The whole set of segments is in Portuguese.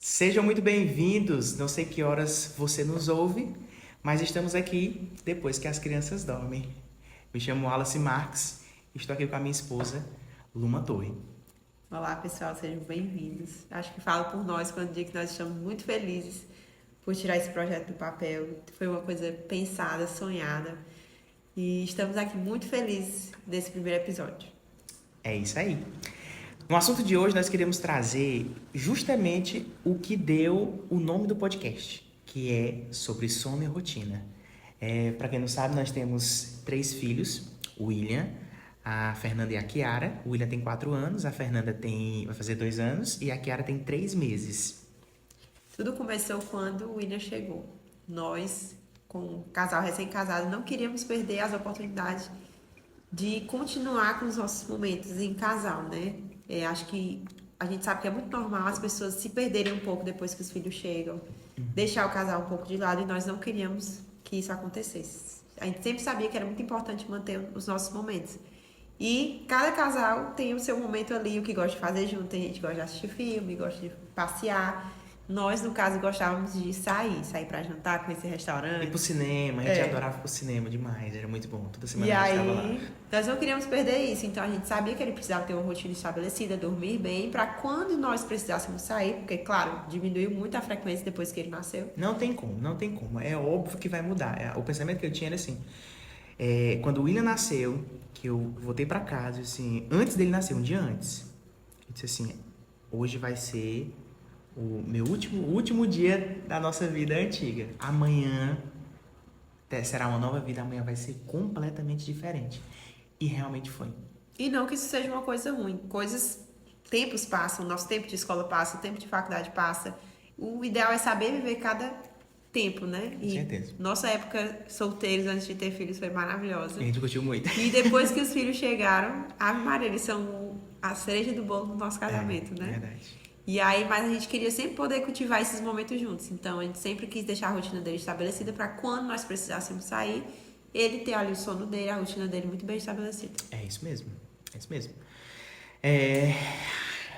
Sejam muito bem-vindos. Não sei que horas você nos ouve, mas estamos aqui depois que as crianças dormem. Me chamo Wallace Marques e estou aqui com a minha esposa, Luma Torre. Olá, pessoal, sejam bem-vindos. Acho que falo por nós quando digo que nós estamos muito felizes por tirar esse projeto do papel. Foi uma coisa pensada, sonhada. E estamos aqui muito felizes desse primeiro episódio. É isso aí. No assunto de hoje, nós queremos trazer justamente o que deu o nome do podcast, que é sobre sono e rotina. Para quem não sabe, nós temos 3 filhos, o William, a Fernanda e a Kiara. O William tem 4 anos, a Fernanda vai fazer 2 anos e a Kiara tem 3 meses. Tudo começou quando o William chegou. Nós, com um casal recém-casado, não queríamos perder as oportunidades de continuar com os nossos momentos em casal, né? Acho que a gente sabe que é muito normal as pessoas se perderem um pouco depois que os filhos chegam, deixar o casal um pouco de lado, e nós não queríamos que isso acontecesse. A gente sempre sabia que era muito importante manter os nossos momentos. E cada casal tem o seu momento ali, o que gosta de fazer junto. Tem gente que gosta de assistir filme, gosta de passear. Nós, no caso, gostávamos de sair pra jantar, conhecer Ir restaurante. pro cinema, a gente adorava ir pro cinema demais, era muito bom. Toda semana E a gente tava lá. aí, nós não queríamos perder isso, então a gente sabia que ele precisava ter uma rotina estabelecida, dormir bem, para quando nós precisássemos sair, porque, claro, diminuiu muito a frequência depois que ele nasceu. Não tem como, não tem como. É óbvio que vai mudar. O pensamento que eu tinha era assim, quando o William nasceu, que eu voltei pra casa, assim, antes dele nascer, um dia antes, eu disse assim, hoje vai ser o meu último dia da nossa vida antiga. Amanhã será uma nova vida, amanhã vai ser completamente diferente. E realmente foi. E não que isso seja uma coisa ruim. Tempos passam, nosso tempo de escola passa, o tempo de faculdade passa. O ideal é saber viver cada tempo, né? Com certeza. Nossa época solteiros antes de ter filhos foi maravilhosa. A gente curtiu muito. E depois que os filhos chegaram, Ave Maria, eles são a cereja do bolo do nosso casamento, né? Verdade. E aí, mas a gente queria sempre poder cultivar esses momentos juntos. Então, a gente sempre quis deixar a rotina dele estabelecida para quando nós precisássemos sair, ele ter ali o sono dele, a rotina dele muito bem estabelecida. É isso mesmo. É isso mesmo.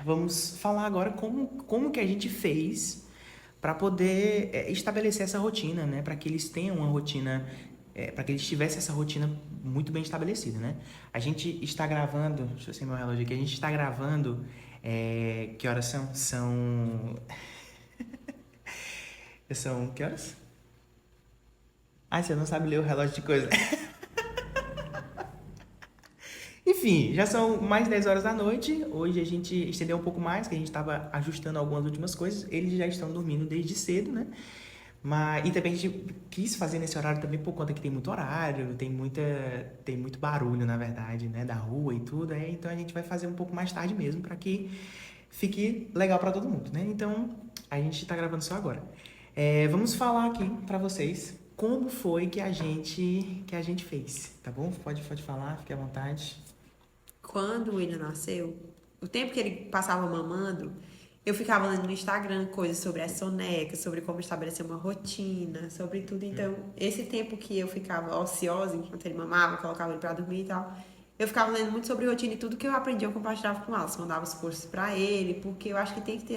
Vamos falar agora como que a gente fez para poder estabelecer essa rotina, né? Para que eles tenham uma rotina, para que eles tivessem essa rotina muito bem estabelecida, né? A gente está gravando, deixa eu ver meu relógio aqui, a gente está gravando, que horas são? São que horas? Ah, você não sabe ler o relógio de coisa. Enfim, já são mais de 10 horas da noite. Hoje a gente estendeu um pouco mais, que a gente estava ajustando algumas últimas coisas. Eles já estão dormindo desde cedo, né? E também a gente quis fazer nesse horário também por conta que tem muito horário, tem muito barulho, na verdade, né? Da rua e tudo. Então a gente vai fazer um pouco mais tarde mesmo, para que fique legal para todo mundo, né? Então a gente está gravando só agora. Vamos falar aqui para vocês como foi que a gente fez, tá bom? Pode falar, fique à vontade. Quando o William nasceu, o tempo que ele passava mamando, eu ficava lendo no Instagram coisas sobre a soneca, sobre como estabelecer uma rotina, sobre tudo. Então, esse tempo que eu ficava ociosa enquanto ele mamava, colocava ele pra dormir e tal, eu ficava lendo muito sobre rotina e tudo que eu aprendi eu compartilhava com elas, mandava os cursos pra ele, porque eu acho que tem que ter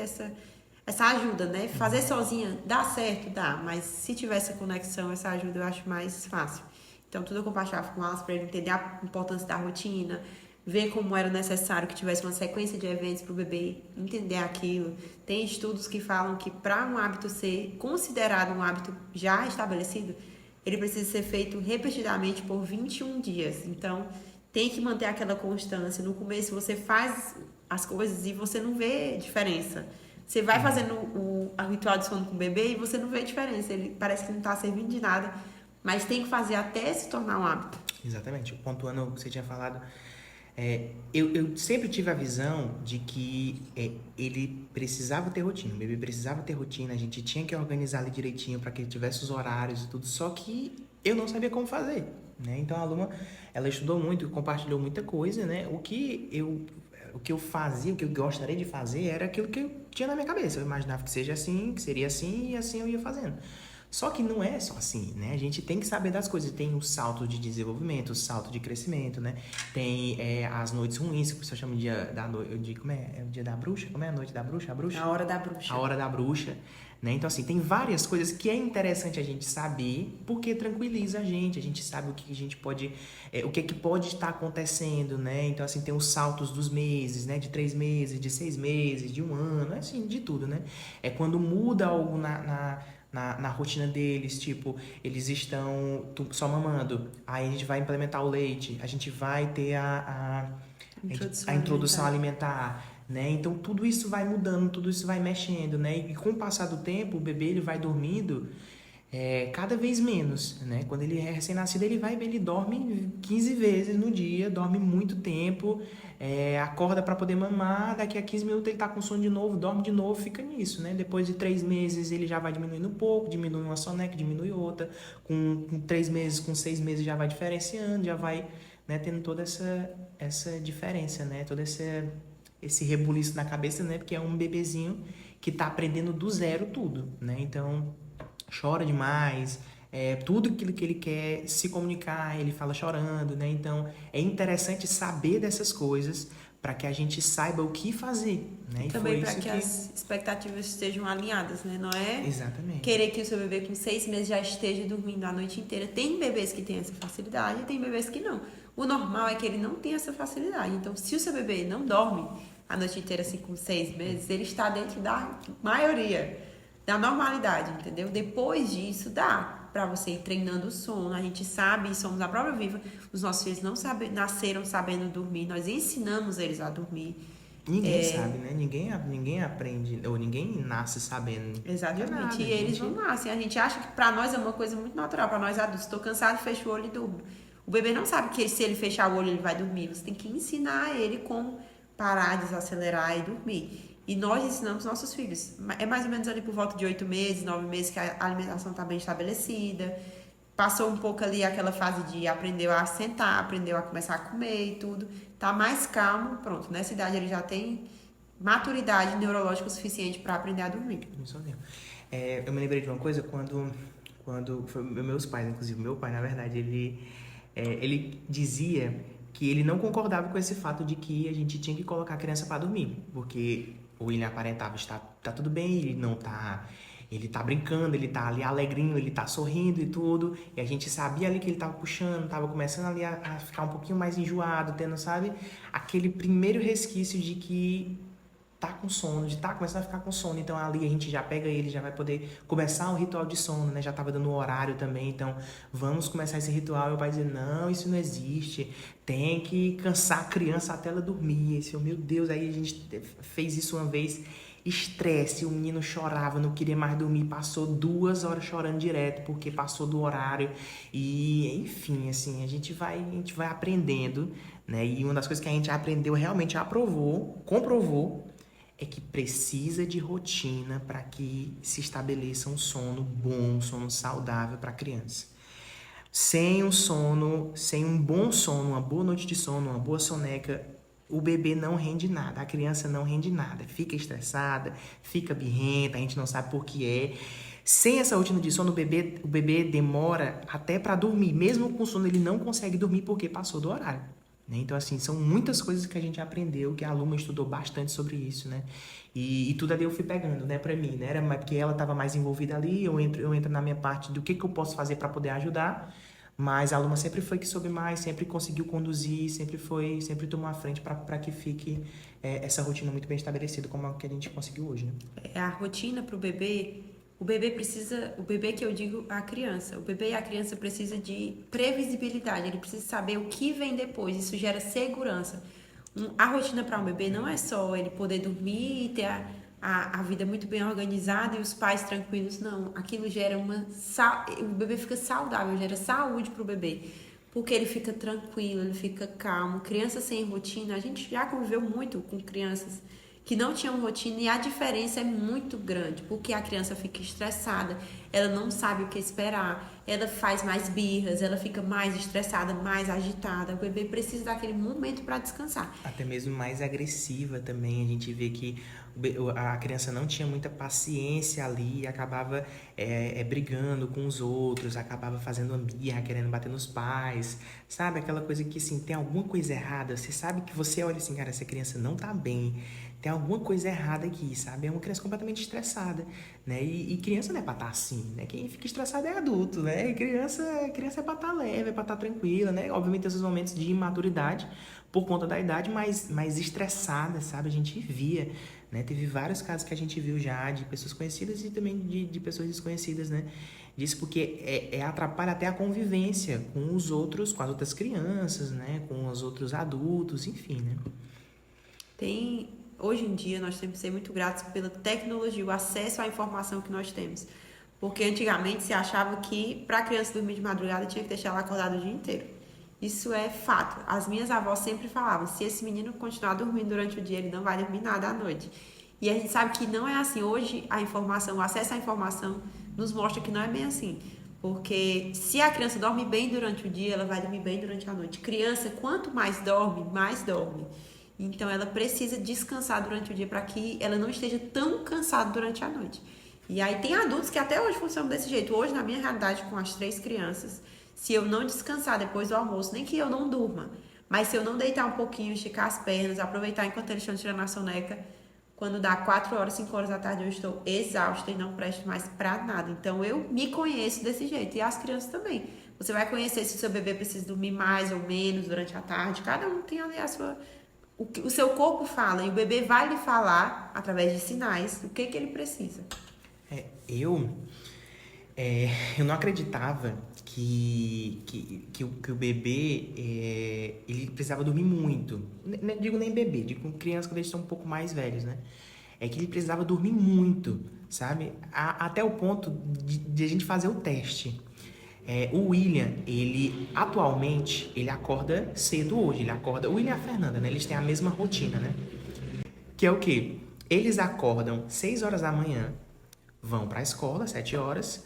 essa ajuda, né? Fazer sozinha dá certo, dá, mas se tiver essa conexão, essa ajuda eu acho mais fácil. Então, tudo eu compartilhava com elas pra ele entender a importância da rotina, ver como era necessário que tivesse uma sequência de eventos para o bebê entender aquilo. Tem estudos que falam que para um hábito ser considerado um hábito já estabelecido, ele precisa ser feito repetidamente por 21 dias. Então, tem que manter aquela constância. No começo, você faz as coisas e você não vê diferença. Você vai fazendo o ritual de sono com o bebê e você não vê diferença. Ele parece que não está servindo de nada, mas tem que fazer até se tornar um hábito. Exatamente. Pontuando o que você tinha falado, eu sempre tive a visão de que ele precisava ter rotina, o bebê precisava ter rotina, a gente tinha que organizar ali direitinho para que ele tivesse os horários e tudo, só que eu não sabia como fazer, né? Então a Luma, ela estudou muito, compartilhou muita coisa, né? O que eu fazia, o que eu gostaria de fazer era aquilo que eu tinha na minha cabeça. Eu imaginava que seja assim, que seria assim, e assim eu ia fazendo. Só que não é só assim, né? A gente tem que saber das coisas. Tem o salto de desenvolvimento, o salto de crescimento, né? Tem as noites ruins, que o pessoal chama de dia da noite. Como é? É o dia da bruxa? Como é a noite da bruxa? A bruxa? A hora da bruxa. A hora da bruxa, né? Então, assim, tem várias coisas que é interessante a gente saber, porque tranquiliza a gente sabe o que a gente pode, o que é que pode estar acontecendo, né? Então, assim, tem os saltos dos meses, né? De 3 meses, de 6 meses, de um ano, assim, de tudo, né? É quando muda algo na rotina deles, tipo, eles estão só mamando, aí a gente vai implementar o leite, a gente vai ter a introdução alimentar, né? Então tudo isso vai mudando, tudo isso vai mexendo, né? E com o passar do tempo, o bebê ele vai dormindo cada vez menos, né? Quando ele é recém-nascido, ele dorme 15 vezes no dia, dorme muito tempo, acorda para poder mamar, daqui a 15 minutos ele tá com sono de novo, dorme de novo, fica nisso, né? Depois de 3 meses ele já vai diminuindo um pouco, diminui uma soneca, diminui outra, com 3 meses, com 6 meses já vai diferenciando, já vai, né, tendo toda essa diferença, né? Todo esse rebuliço na cabeça, né? Porque é um bebezinho que tá aprendendo do zero tudo, né? Então chora demais, tudo aquilo que ele quer se comunicar, ele fala chorando, né? Então é interessante saber dessas coisas para que a gente saiba o que fazer, né? E também para que as expectativas estejam alinhadas, né? Não é exatamente querer que o seu bebê com 6 meses já esteja dormindo a noite inteira. Tem bebês que têm essa facilidade e tem bebês que não. O normal é que ele não tenha essa facilidade. Então, se o seu bebê não dorme a noite inteira assim com 6 meses, ele está dentro da maioria, da normalidade, entendeu? Depois disso, dá para você ir treinando o sono. A gente sabe, somos a prova viva, os nossos filhos não nasceram sabendo dormir, nós ensinamos eles a dormir. Ninguém sabe, né? Ninguém aprende, ou ninguém nasce sabendo. Exatamente. Nada, e eles não nascem. A gente acha que pra nós é uma coisa muito natural, pra nós adultos. Estou cansado, fecho o olho e durmo. O bebê não sabe que se ele fechar o olho ele vai dormir. Você tem que ensinar ele como parar, desacelerar e dormir. E nós ensinamos nossos filhos. É mais ou menos ali por volta de 8 meses, 9 meses que a alimentação está bem estabelecida. Passou um pouco ali aquela fase de aprendeu a sentar, aprendeu a começar a comer e tudo. Tá mais calmo, pronto. Nessa idade ele já tem maturidade neurológica o suficiente para aprender a dormir. Eu me lembrei de uma coisa quando foi meus pais, inclusive meu pai, na verdade, ele dizia que ele não concordava com esse fato de que a gente tinha que colocar a criança para dormir, porque o William aparentava estar tá tudo bem, ele tá brincando, ele tá ali alegrinho, ele tá sorrindo e tudo, e a gente sabia ali que ele tava puxando, tava começando ali a ficar um pouquinho mais enjoado, tendo, sabe, aquele primeiro resquício de que tá com sono, de tá começando a ficar com sono, então ali a gente já pega ele, já vai poder começar um ritual de sono, né, já tava dando o horário também, então vamos começar esse ritual. E o pai dizia, não, isso não existe, tem que cansar a criança até ela dormir. Esse, meu Deus, aí a gente fez isso uma vez, estresse, o menino chorava, não queria mais dormir, passou 2 horas chorando direto, porque passou do horário, e enfim, assim, a gente vai aprendendo, né, e uma das coisas que a gente aprendeu, realmente comprovou, é que precisa de rotina para que se estabeleça um sono bom, um sono saudável para a criança. Sem um bom sono, uma boa noite de sono, uma boa soneca, o bebê não rende nada, a criança não rende nada, fica estressada, fica birrenta, a gente não sabe por que é. Sem essa rotina de sono, o bebê demora até para dormir, mesmo com sono ele não consegue dormir porque passou do horário. Então, assim, são muitas coisas que a gente aprendeu, que a Luma estudou bastante sobre isso, né? E tudo ali eu fui pegando, né, pra mim, né? Era porque ela estava mais envolvida ali, eu entro na minha parte do que eu posso fazer para poder ajudar, mas a Luma sempre foi que soube mais, sempre conseguiu conduzir, sempre tomou a frente para que fique essa rotina muito bem estabelecida, como a que a gente conseguiu hoje, né? A rotina pro bebê... O bebê que eu digo a criança, o bebê e a criança precisa de previsibilidade, ele precisa saber o que vem depois, isso gera segurança. A rotina para um bebê não é só ele poder dormir e ter a vida muito bem organizada e os pais tranquilos, não. Aquilo gera o bebê fica saudável, gera saúde pro bebê, porque ele fica tranquilo, ele fica calmo. Criança sem rotina, a gente já conviveu muito com crianças que não tinham rotina e a diferença é muito grande, porque a criança fica estressada, ela não sabe o que esperar, ela faz mais birras, ela fica mais estressada, mais agitada. O bebê precisa daquele momento para descansar. Até mesmo mais agressiva também. A gente vê que a criança não tinha muita paciência ali, acabava brigando com os outros, acabava fazendo uma birra, querendo bater nos pais, sabe? Aquela coisa que, assim, tem alguma coisa errada. Você sabe que você olha assim, cara, essa criança não tá bem, tem alguma coisa errada aqui, sabe? É uma criança completamente estressada, né? E criança não é pra estar assim, né? Quem fica estressado é adulto, né? E criança é pra estar leve, é pra estar tranquila, né? Obviamente tem esses momentos de imaturidade por conta da idade, mais estressada, sabe? A gente via, né? Teve vários casos que a gente viu já de pessoas conhecidas e também de pessoas desconhecidas, né? Disso porque atrapalha até a convivência com os outros, com as outras crianças, né? Com os outros adultos, enfim, né? Hoje em dia, nós temos que ser muito gratos pela tecnologia, o acesso à informação que nós temos. Porque antigamente se achava que para a criança dormir de madrugada tinha que deixar ela acordada o dia inteiro. Isso é fato. As minhas avós sempre falavam, se esse menino continuar dormindo durante o dia, ele não vai dormir nada à noite. E a gente sabe que não é assim. Hoje, o acesso à informação nos mostra que não é bem assim. Porque se a criança dorme bem durante o dia, ela vai dormir bem durante a noite. Criança, quanto mais dorme, mais dorme. Então, ela precisa descansar durante o dia para que ela não esteja tão cansada durante a noite. E aí, tem adultos que até hoje funcionam desse jeito. Hoje, na minha realidade, com as 3 crianças, se eu não descansar depois do almoço, nem que eu não durma, mas se eu não deitar um pouquinho, esticar as pernas, aproveitar enquanto eles estão tirando a soneca, quando dá 4 horas, 5 horas da tarde, eu estou exausta e não presto mais pra nada. Então, eu me conheço desse jeito. E as crianças também. Você vai conhecer se o seu bebê precisa dormir mais ou menos durante a tarde. Cada um tem ali a sua... O seu corpo fala e o bebê vai lhe falar, através de sinais, o que ele precisa. Eu não acreditava que o bebê ele precisava dormir muito. Não digo nem bebê, digo crianças quando eles estão um pouco mais velhos, né? É que ele precisava dormir muito, sabe? Até o ponto de a gente fazer o teste. O William, ele atualmente, ele acorda cedo hoje. O William e a Fernanda, né? Eles têm a mesma rotina, né? Que é o quê? Eles acordam 6 horas da manhã, vão para a escola, 7 horas,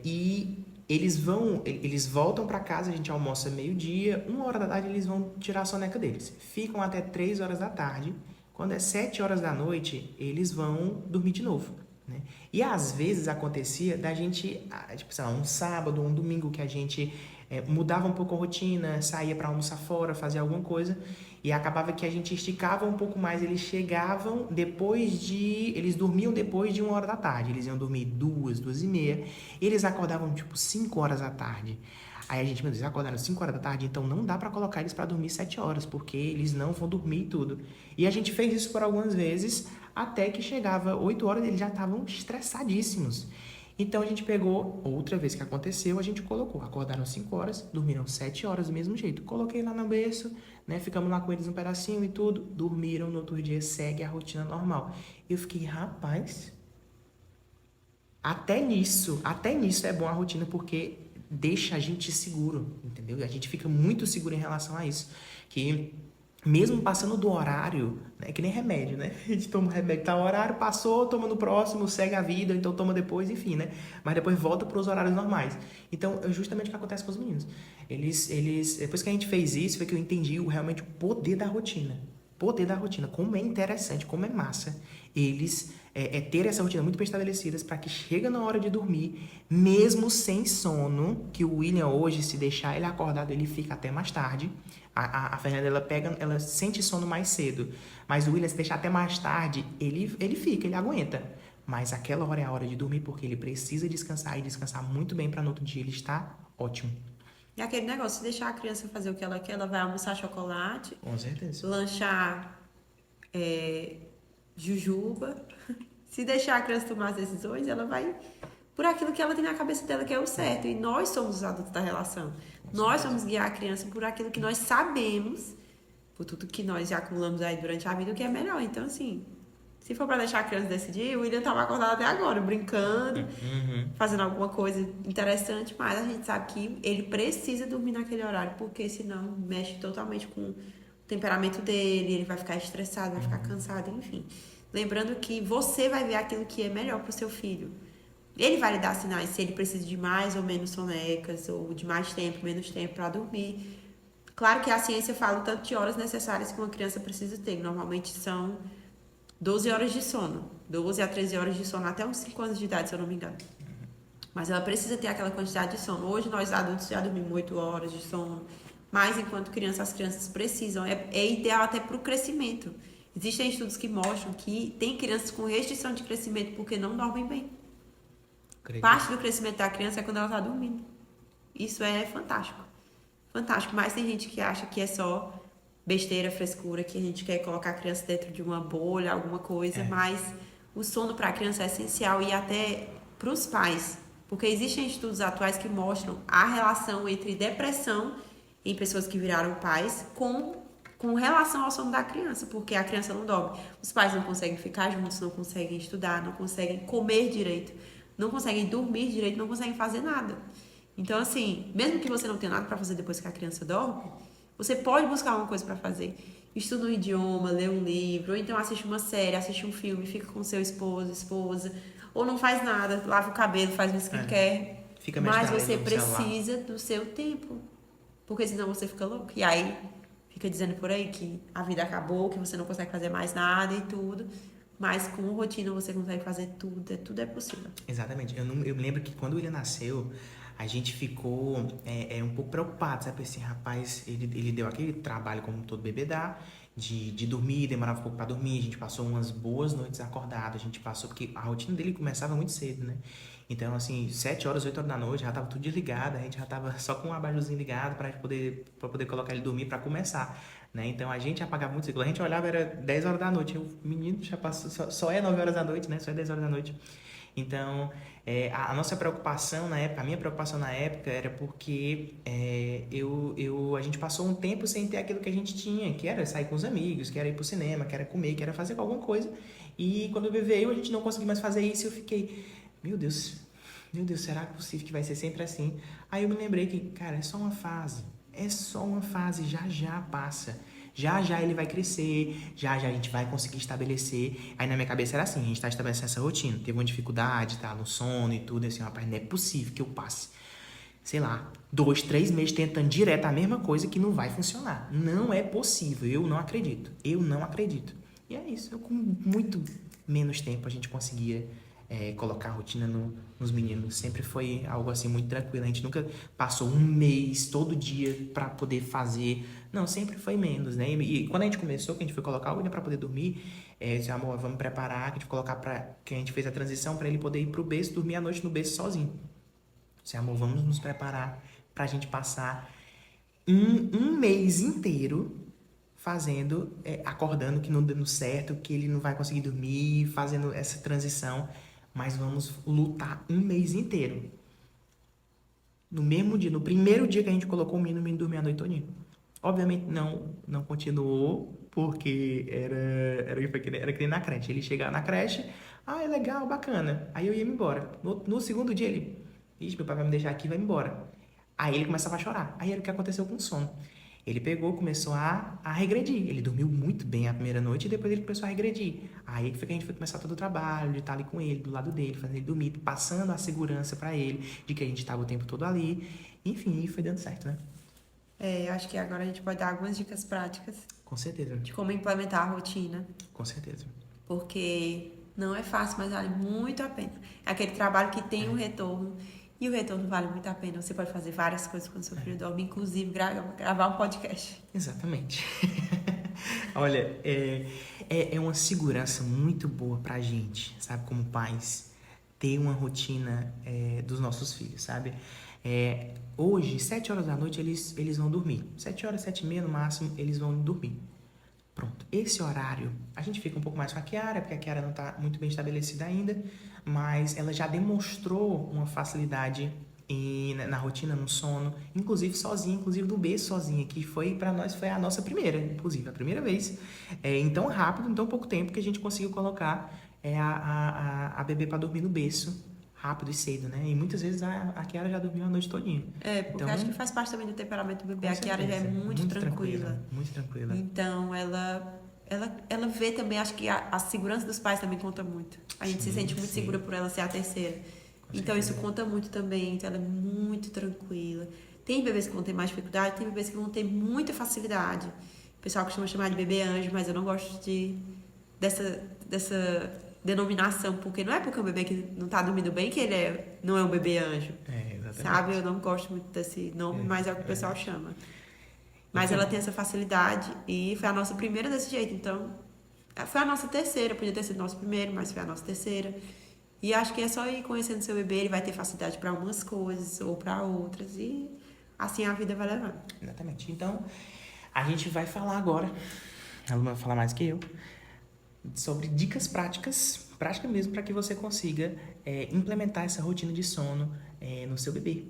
e eles voltam para casa, a gente almoça meio-dia, 1 hora da tarde eles vão tirar a soneca deles. Ficam até 3 horas da tarde, quando é 7 horas da noite, eles vão dormir de novo, né? E às vezes acontecia da gente, tipo, sei lá, um sábado, um domingo que a gente mudava um pouco a rotina, saía para almoçar fora, fazia alguma coisa, e acabava que a gente esticava um pouco mais. Eles dormiam depois de 1 hora da tarde. Eles iam dormir 2h30, e eles acordavam tipo 5 horas da tarde. Aí a gente, meu Deus, eles acordaram 5 horas da tarde, então não dá pra colocar eles pra dormir 7 horas, porque eles não vão dormir e tudo. E a gente fez isso por algumas vezes, até que chegava 8 horas e eles já estavam estressadíssimos. Então a gente pegou, outra vez que aconteceu, a gente colocou. Acordaram 5 horas, dormiram 7 horas do mesmo jeito. Coloquei lá no berço, né? Ficamos lá com eles um pedacinho e tudo. Dormiram, no outro dia segue a rotina normal. E eu fiquei, rapaz, até nisso é bom a rotina, porque deixa a gente seguro, entendeu? A gente fica muito seguro em relação a isso. Que mesmo passando do horário, né, que nem remédio, né? A gente toma remédio, tá, o horário passou, toma no próximo, segue a vida, então toma depois, enfim, né? Mas depois volta para os horários normais. Então, é justamente o que acontece com os meninos. Depois que a gente fez isso, foi que eu entendi realmente o poder da rotina. Poder da rotina, como é interessante, como é massa eles ter essa rotina muito bem estabelecidas para que chega na hora de dormir, mesmo sem sono, que o William hoje, se deixar ele acordado, ele fica até mais tarde. A Fernanda, ela sente sono mais cedo, mas o William, se deixar até mais tarde, ele aguenta. Mas aquela hora é a hora de dormir, porque ele precisa descansar e descansar muito bem para no outro dia ele estar ótimo. E aquele negócio, se deixar a criança fazer o que ela quer, ela vai almoçar chocolate, com certeza, lanchar jujuba. Se deixar a criança tomar as decisões, ela vai por aquilo que ela tem na cabeça dela, que é o certo. E nós somos os adultos da relação. Nós vamos guiar a criança por aquilo que nós sabemos, por tudo que nós já acumulamos aí durante a vida, o que é melhor. Então, assim, se for pra deixar a criança decidir, o William tava acordado até agora, brincando, fazendo alguma coisa interessante, mas a gente sabe que ele precisa dormir naquele horário, porque senão mexe totalmente com temperamento dele, ele vai ficar estressado, vai ficar cansado, enfim. Lembrando que você vai ver aquilo que é melhor pro seu filho. Ele vai lhe dar sinais se ele precisa de mais ou menos sonecas, ou de mais tempo, menos tempo para dormir. Claro que a ciência fala o tanto de horas necessárias que uma criança precisa ter. Normalmente são 12 horas de sono. 12 a 13 horas de sono até uns 5 anos de idade, se eu não me engano. Mas ela precisa ter aquela quantidade de sono. Hoje nós adultos já dormimos 8 horas de sono. Mas enquanto criança, as crianças precisam. É ideal até para o crescimento. Existem estudos que mostram que tem crianças com restrição de crescimento porque não dormem bem. Parte do crescimento da criança é quando ela está dormindo. Isso é fantástico. Fantástico. Mas tem gente que acha que é só besteira, frescura, que a gente quer colocar a criança dentro de uma bolha, alguma coisa. Mas o sono para a criança é essencial e até para os pais. Porque existem estudos atuais que mostram a relação entre depressão em pessoas que viraram pais com relação ao sono da criança, porque a criança não dorme. Os pais não conseguem ficar juntos, não conseguem estudar, não conseguem comer direito, não conseguem dormir direito, não conseguem fazer nada. Então, assim, mesmo que você não tenha nada para fazer depois que a criança dorme, você pode buscar uma coisa para fazer. Estuda um idioma, lê um livro, ou então assiste uma série, assiste um filme, fica com seu esposo, esposa, ou não faz nada, lava o cabelo, faz um skincare. Mas você precisa do seu tempo, porque senão você fica louco. E aí, fica dizendo por aí que a vida acabou, que você não consegue fazer mais nada e tudo. Mas com rotina você consegue fazer tudo é possível. Exatamente. Eu me lembro que quando ele nasceu, a gente ficou um pouco preocupado, sabe? Assim, rapaz, ele deu aquele trabalho como todo bebê dá, de dormir, demorava um pouco para dormir, a gente passou umas boas noites acordado, a gente passou, porque a rotina dele começava muito cedo, né? Então, assim, 7 horas, 8 horas da noite, já tava tudo desligado, a gente já tava só com o abajurzinho ligado pra poder colocar ele dormir pra começar, né? Então, a gente apagava muito cedo. A gente olhava, era 10 horas da noite, o menino já passou, só é 9 horas da noite, né? Só é 10 horas da noite. Então, a nossa preocupação na época, a minha preocupação na época era porque a gente passou um tempo sem ter aquilo que a gente tinha, que era sair com os amigos, que era ir pro cinema, que era comer, que era fazer alguma coisa. E quando o bebê veio, a gente não conseguiu mais fazer isso e eu fiquei, meu Deus, será que é possível que vai ser sempre assim? Aí eu me lembrei que, cara, é só uma fase, já já passa. Já já ele vai crescer, já já a gente vai conseguir estabelecer. Aí na minha cabeça era assim, a gente tá estabelecendo essa rotina. Teve uma dificuldade, tá, no sono e tudo, assim, rapaz, não é possível que eu passe, sei lá, 2, 3 meses tentando direto a mesma coisa que não vai funcionar. Não é possível, eu não acredito. E é isso, com muito menos tempo a gente conseguia colocar a rotina nos meninos. Sempre foi algo assim muito tranquilo. A gente nunca passou um mês todo dia para poder fazer. Não, sempre foi menos, né? E quando a gente começou, que a gente foi colocar o William para poder dormir, disse, amor, vamos preparar, que a gente colocar que a gente fez a transição para ele poder ir pro berço, dormir a noite no berço sozinho. Disse, amor, vamos nos preparar pra gente passar um mês inteiro fazendo, acordando que não dando certo, que ele não vai conseguir dormir, fazendo essa transição, mas vamos lutar um mês inteiro. No mesmo dia, no primeiro dia que a gente colocou o menino dormir a noite todinha. Obviamente não continuou, porque era que nem na creche. Ele chegava na creche, é legal, bacana. Aí eu ia embora. No segundo dia ele, ixi, meu pai vai me deixar aqui e vai embora. Aí ele começava a chorar. Aí era o que aconteceu com o sono. Ele pegou, começou a regredir. Ele dormiu muito bem a primeira noite e depois ele começou a regredir. Aí foi que a gente foi começar todo o trabalho, de estar ali com ele, do lado dele, fazendo ele dormir, passando a segurança pra ele, de que a gente estava o tempo todo ali. Enfim, foi dando certo, né? Acho que agora a gente pode dar algumas dicas práticas. Com certeza. De como implementar a rotina. Com certeza. Porque não é fácil, mas vale muito a pena. É aquele trabalho que tem um retorno. E o retorno vale muito a pena. Você pode fazer várias coisas quando seu filho dorme, inclusive gravar um podcast. Exatamente. Olha, é uma segurança muito boa pra gente, sabe? Como pais, ter uma rotina dos nossos filhos, sabe? Hoje, 7 horas da noite, eles vão dormir. 7 horas, 7 e meia no máximo, eles vão dormir. Pronto, esse horário, a gente fica um pouco mais com a Kiara, porque a Kiara não está muito bem estabelecida ainda, mas ela já demonstrou uma facilidade na rotina, no sono, inclusive sozinha, inclusive do berço sozinha, que para nós foi a nossa primeira, inclusive, a primeira vez, em tão rápido, em tão pouco tempo, que a gente conseguiu colocar a bebê para dormir no berço, rápido e cedo, né? E muitas vezes a Kiara já dormiu a noite todinha. Porque Então, acho que faz parte também do temperamento do bebê. com A Kiara já é certeza, muito tranquila. muito tranquila. Então, ela vê também, acho que a segurança dos pais também conta muito. A gente se sente muito segura por ela ser a terceira. Então, isso conta muito também. Então, ela é muito tranquila. Tem bebês que vão ter mais dificuldade, tem bebês que vão ter muita facilidade. O pessoal costuma chamar de bebê anjo, mas eu não gosto dessa denominação, porque não é porque um bebê que não tá dormindo bem que ele não é um bebê anjo. Exatamente. Sabe? Eu não gosto muito desse nome, mas é o que o pessoal chama. Mas ela tem essa facilidade e foi a nossa primeira desse jeito. Então, foi a nossa terceira. Podia ter sido nosso primeiro, mas foi a nossa terceira. E acho que é só ir conhecendo seu bebê, ele vai ter facilidade para algumas coisas ou para outras. E assim a vida vai levando. Exatamente. Então, a gente vai falar agora, a Luma vai falar mais que eu, sobre dicas práticas mesmo, para que você consiga implementar essa rotina de sono no seu bebê,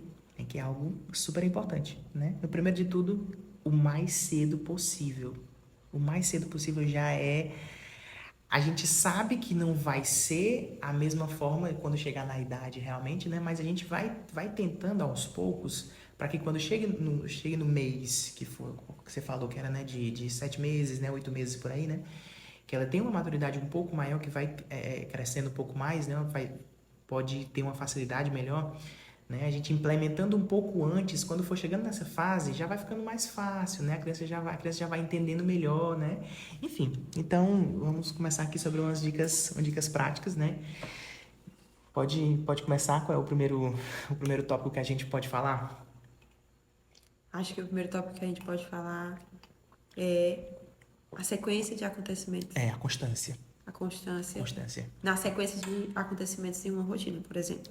que é algo super importante, né? No primeiro de tudo, o mais cedo possível. O mais cedo possível já é... A gente sabe que não vai ser a mesma forma quando chegar na idade realmente, né? Mas a gente vai tentando aos poucos para que quando chegue no mês que você falou que era, né, de 7 meses, né, 8 meses por aí, né? Que ela tem uma maturidade um pouco maior, que vai crescendo um pouco mais, né? Pode ter uma facilidade melhor, né? A gente implementando um pouco antes, quando for chegando nessa fase, já vai ficando mais fácil, né? A criança já vai entendendo melhor, né? Enfim, então vamos começar aqui sobre umas dicas práticas, né? Pode começar? Qual é o primeiro tópico que a gente pode falar? Acho que o primeiro tópico que a gente pode falar é a sequência de acontecimentos. A constância. A constância. Constância. Na sequência de acontecimentos em uma rotina, por exemplo.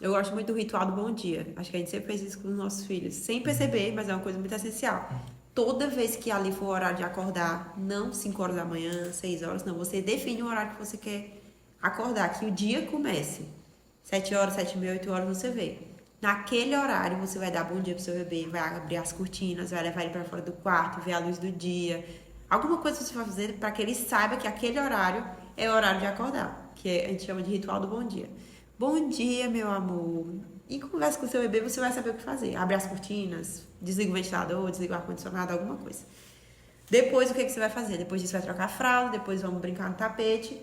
Eu gosto muito do ritual do bom dia. Acho que a gente sempre fez isso com os nossos filhos. Sem perceber, mas é uma coisa muito essencial. Toda vez que ali for o horário de acordar, não 5 horas da manhã, 6 horas, não. Você define o horário que você quer acordar, que o dia comece. 7 horas, 7 e meia, 8 horas você vê. Naquele horário você vai dar bom dia pro seu bebê, vai abrir as cortinas, vai levar ele para fora do quarto, ver a luz do dia. Alguma coisa você vai fazer para que ele saiba que aquele horário é o horário de acordar, que a gente chama de ritual do bom dia. Bom dia, meu amor. E conversa com o seu bebê, você vai saber o que fazer. Abre as cortinas, desliga o ventilador, desliga o ar-condicionado, alguma coisa. Depois, o que você vai fazer? Depois disso, vai trocar a fralda, depois vamos brincar no tapete.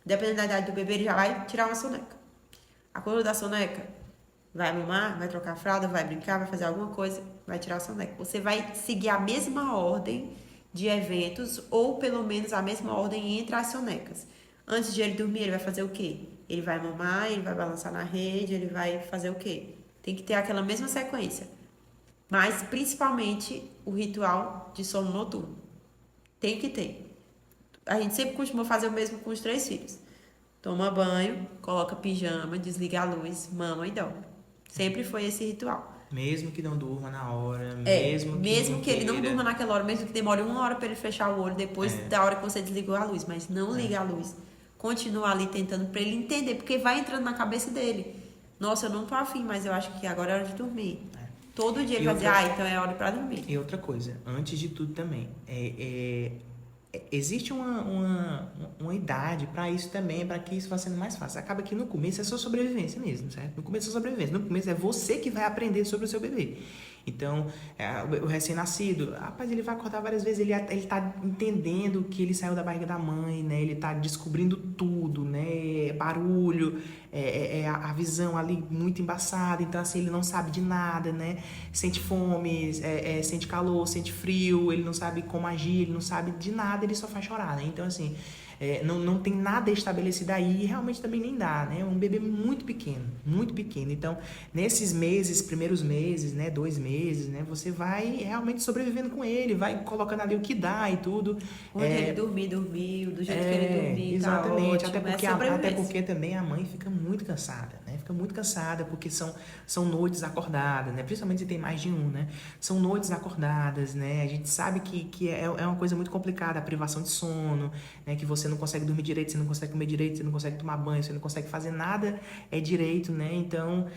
Dependendo da idade do bebê, ele já vai tirar uma soneca. A cor da soneca, vai mamar, vai trocar a fralda, vai brincar, vai fazer alguma coisa, vai tirar a soneca. Você vai seguir a mesma ordem de eventos, ou pelo menos a mesma ordem entre as sonecas. Antes de ele dormir, ele vai fazer o quê? Ele vai mamar, ele vai balançar na rede, ele vai fazer o quê? Tem que ter aquela mesma sequência. Mas, principalmente, o ritual de sono noturno. Tem que ter. A gente sempre costuma fazer o mesmo com os 3 filhos. Toma banho, coloca pijama, desliga a luz, mama e dorme. Sempre foi esse ritual. Mesmo que não durma na hora, mesmo que ele não durma naquela hora, mesmo que demore 1 hora para ele fechar o olho depois da hora que você desligou a luz, mas não liga a luz. Continua ali tentando para ele entender, porque vai entrando na cabeça dele. Nossa, eu não tô afim, mas eu acho que agora é hora de dormir. Todo dia ele vai dizer, então é hora para dormir. E outra coisa, antes de tudo também, existe uma idade para isso também, para que isso vá sendo mais fácil. Acaba que no começo é só sobrevivência mesmo, certo? No começo é sobrevivência. No começo é você que vai aprender sobre o seu bebê. Então, o recém-nascido, rapaz, ele vai acordar várias vezes, ele tá entendendo que ele saiu da barriga da mãe, né? Ele tá descobrindo tudo, né? Barulho, a visão ali muito embaçada, então assim, ele não sabe de nada, né? Sente fome, sente calor, sente frio, ele não sabe como agir, ele não sabe de nada, ele só faz chorar, né? Então assim, não tem nada estabelecido aí e realmente também nem dá, né? Um bebê muito pequeno, muito pequeno. Então, nesses primeiros meses, né? 2 meses, né? Você vai realmente sobrevivendo com ele, vai colocando ali o que dá e tudo. Onde ele dormiu, do jeito que ele dormir, exatamente, tá ótimo. até porque também a mãe fica muito cansada, né? Fica muito cansada porque são noites acordadas, né? Principalmente se tem mais de um, né? São noites acordadas, né? A gente sabe que é uma coisa muito complicada, a privação de sono, né? Que você não consegue dormir direito, você não consegue comer direito, você não consegue tomar banho, você não consegue fazer nada direito, né? Então,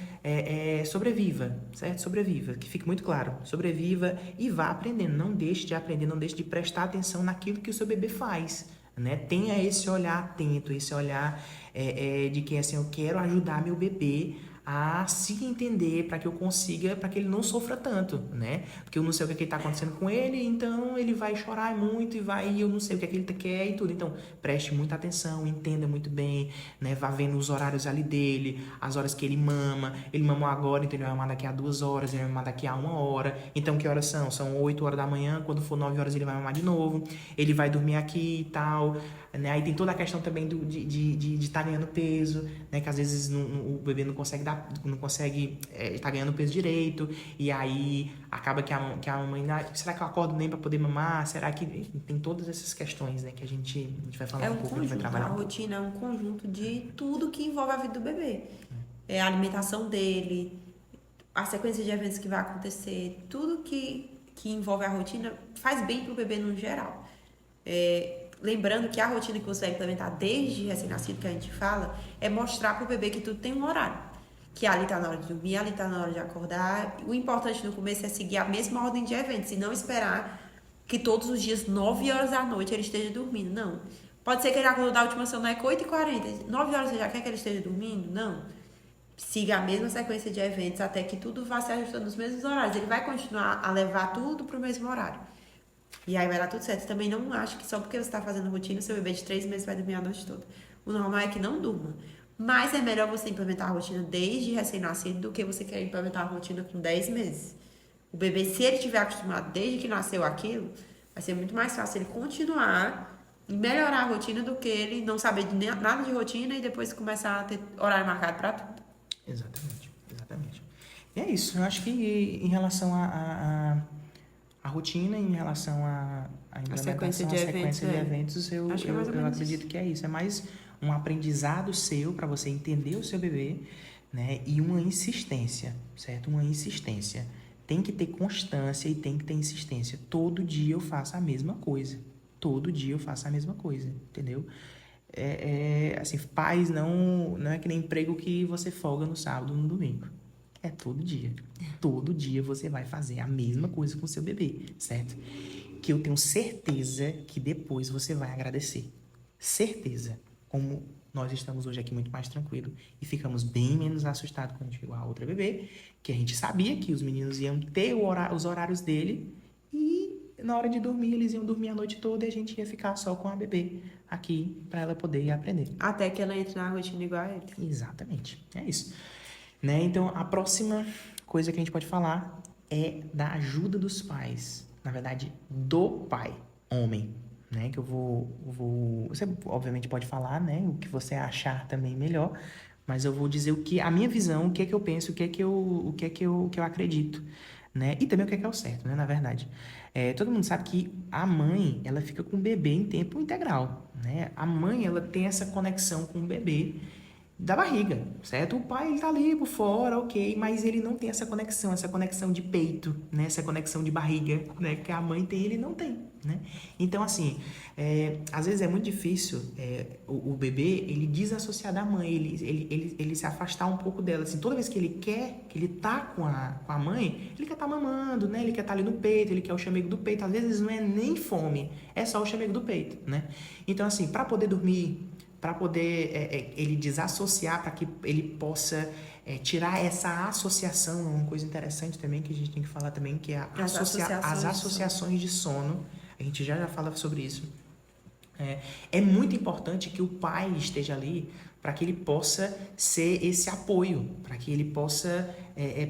sobreviva, certo? Sobreviva, que fique muito claro. Sobreviva e vá aprendendo. Não deixe de aprender, não deixe de prestar atenção naquilo que o seu bebê faz, né? Tenha esse olhar atento, esse olhar de que assim, eu quero ajudar meu bebê a se entender para que eu consiga, para que ele não sofra tanto, né? Porque eu não sei o que está acontecendo com ele, então ele vai chorar muito e eu não sei o que é que ele quer e tudo. Então, preste muita atenção, entenda muito bem, né? Vá vendo os horários ali dele, as horas que ele mamou agora, então ele vai mamar daqui a 2 horas, ele vai mamar daqui a 1 hora. Então, que horas são? São 8 horas da manhã, quando for 9 horas ele vai mamar de novo, ele vai dormir aqui e tal, né? Aí tem toda a questão também de estar ganhando peso, né? Que às vezes o bebê não consegue estar ganhando peso direito, e aí acaba que a mãe, será que eu acordo nem para poder mamar? Será que tem todas essas questões, né? Que a gente vai falar um pouco, a gente vai trabalhar. A rotina é um conjunto de tudo que envolve a vida do bebê. É a alimentação dele, a sequência de eventos que vai acontecer, tudo que envolve a rotina faz bem pro bebê no geral. Lembrando que a rotina que você vai implementar desde recém-nascido, que a gente fala, é mostrar pro bebê que tudo tem um horário. Que ali tá na hora de dormir, ali tá na hora de acordar. O importante no começo é seguir a mesma ordem de eventos e não esperar que todos os dias, 9 horas da noite, ele esteja dormindo. Não. Pode ser que ele acordou da última soneca 8h40. 9 horas você já quer que ele esteja dormindo? Não. Siga a mesma sequência de eventos até que tudo vá se ajustando nos mesmos horários. Ele vai continuar a levar tudo pro mesmo horário. E aí vai dar tudo certo. Também não acho que só porque você está fazendo rotina, seu bebê de 3 meses vai dormir a noite toda. O normal é que não durma. Mas é melhor você implementar a rotina desde recém-nascido do que você querer implementar a rotina com 10 meses. O bebê, se ele estiver acostumado desde que nasceu aquilo, vai ser muito mais fácil ele continuar e melhorar a rotina do que ele não saber nada de rotina e depois começar a ter horário marcado para tudo. Exatamente. E é isso. Eu acho que em relação a rotina, em relação à implementação, a sequência de eventos, eu acredito que é isso. É mais um aprendizado seu para você entender o seu bebê, né? E uma insistência, certo? Uma insistência. Tem que ter constância e tem que ter insistência. Todo dia eu faço a mesma coisa. Todo dia eu faço a mesma coisa, entendeu? Assim, pais não é que nem emprego que você folga no sábado ou no domingo. É todo dia. Todo dia você vai fazer a mesma coisa com o seu bebê, certo? Que eu tenho certeza que depois você vai agradecer. Certeza. Como nós estamos hoje aqui muito mais tranquilo e ficamos bem menos assustados quando chegou a outra bebê, que a gente sabia que os meninos iam ter os horários dele e na hora de dormir eles iam dormir a noite toda e a gente ia ficar só com a bebê aqui para ela poder aprender. Até que ela entre na rotina igual a ele. Exatamente. É isso. Né? Então, a próxima coisa que a gente pode falar é da ajuda dos pais. Na verdade, do pai, homem. Né? Que eu vou... Você, obviamente, pode falar, né? O que você achar também melhor. Mas eu vou dizer a minha visão, o que é que eu penso, o que é que eu acredito. Né? E também o que é o certo, né? Na verdade. Todo mundo sabe que a mãe, ela fica com o bebê em tempo integral. Né? A mãe, ela tem essa conexão com o bebê da barriga, certo? O pai, ele tá ali por fora, ok, mas ele não tem essa conexão de peito, né? Essa conexão de barriga, né? Que a mãe tem, ele não tem, né? Então, assim, às vezes é muito difícil o bebê, ele desassociar da mãe, ele se afastar um pouco dela, assim, toda vez que ele tá com a mãe, ele quer estar mamando, né? Ele quer estar ali no peito, ele quer o chamego do peito, às vezes não é nem fome, é só o chamego do peito, né? Então, assim, para poder dormir, para poder ele desassociar, para que ele possa tirar essa associação, uma coisa interessante também que a gente tem que falar também, que é as associações de sono. A gente já fala sobre isso. É muito importante que o pai esteja ali para que ele possa ser esse apoio, para que ele possa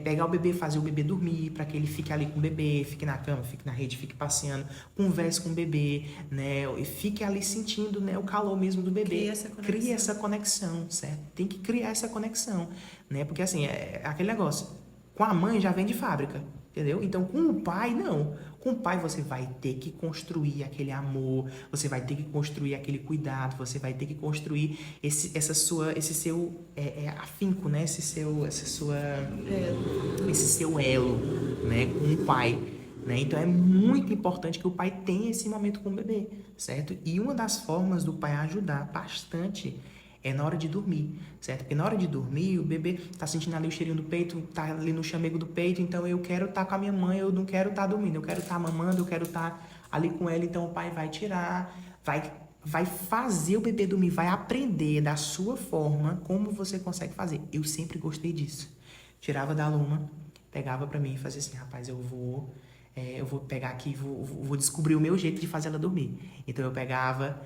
pegar o bebê, fazer o bebê dormir, para que ele fique ali com o bebê, fique na cama, fique na rede, fique passeando, converse com o bebê, né? E fique ali sentindo, né, o calor mesmo do bebê. Crie essa conexão, certo? Tem que criar essa conexão, né? Porque assim, é aquele negócio, com a mãe já vem de fábrica, entendeu? Então, com o pai, não. Com o pai, você vai ter que construir aquele amor, você vai ter que construir aquele cuidado, você vai ter que construir esse seu afinco, né? Esse seu elo, né? Com o pai, né? Então, é muito importante que o pai tenha esse momento com o bebê, certo? E uma das formas do pai ajudar bastante é na hora de dormir, certo? Porque na hora de dormir, o bebê tá sentindo ali o cheirinho do peito, tá ali no chamego do peito, então eu quero estar com a minha mãe, eu não quero estar dormindo, eu quero estar mamando, eu quero estar ali com ela, então o pai vai tirar, vai fazer o bebê dormir, vai aprender da sua forma como você consegue fazer. Eu sempre gostei disso. Tirava da Luma, pegava pra mim e fazia assim, rapaz, eu vou pegar aqui, vou descobrir o meu jeito de fazer ela dormir. Então eu pegava,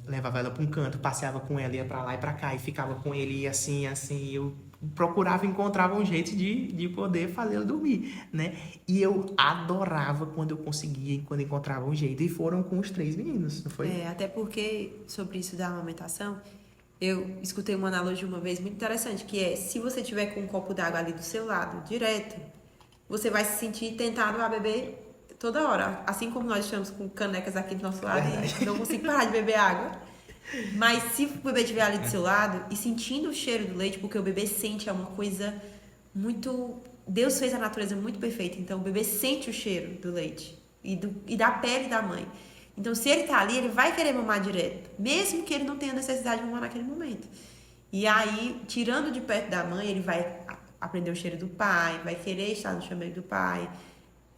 levava ela para um canto, passeava com ela, ia pra lá e pra cá, e ficava com ele assim, eu procurava, encontrava um jeito de poder fazer ela dormir, né? E eu adorava quando eu conseguia, quando encontrava um jeito. E foram com os 3 meninos, não foi? Até porque, sobre isso da amamentação, eu escutei uma analogia uma vez muito interessante, que é, se você tiver com um copo d'água ali do seu lado, direto, você vai se sentir tentado a beber toda hora. Assim como nós estamos com canecas aqui do nosso lado e não consigo parar de beber água. Mas se o bebê estiver ali do seu lado e sentindo o cheiro do leite, porque o bebê sente, é uma coisa muito... Deus fez a natureza muito perfeita, então o bebê sente o cheiro do leite e da pele da mãe. Então, se ele tá ali, ele vai querer mamar direto, mesmo que ele não tenha necessidade de mamar naquele momento. E aí, tirando de perto da mãe, ele vai aprender o cheiro do pai, vai querer estar no chamego do pai.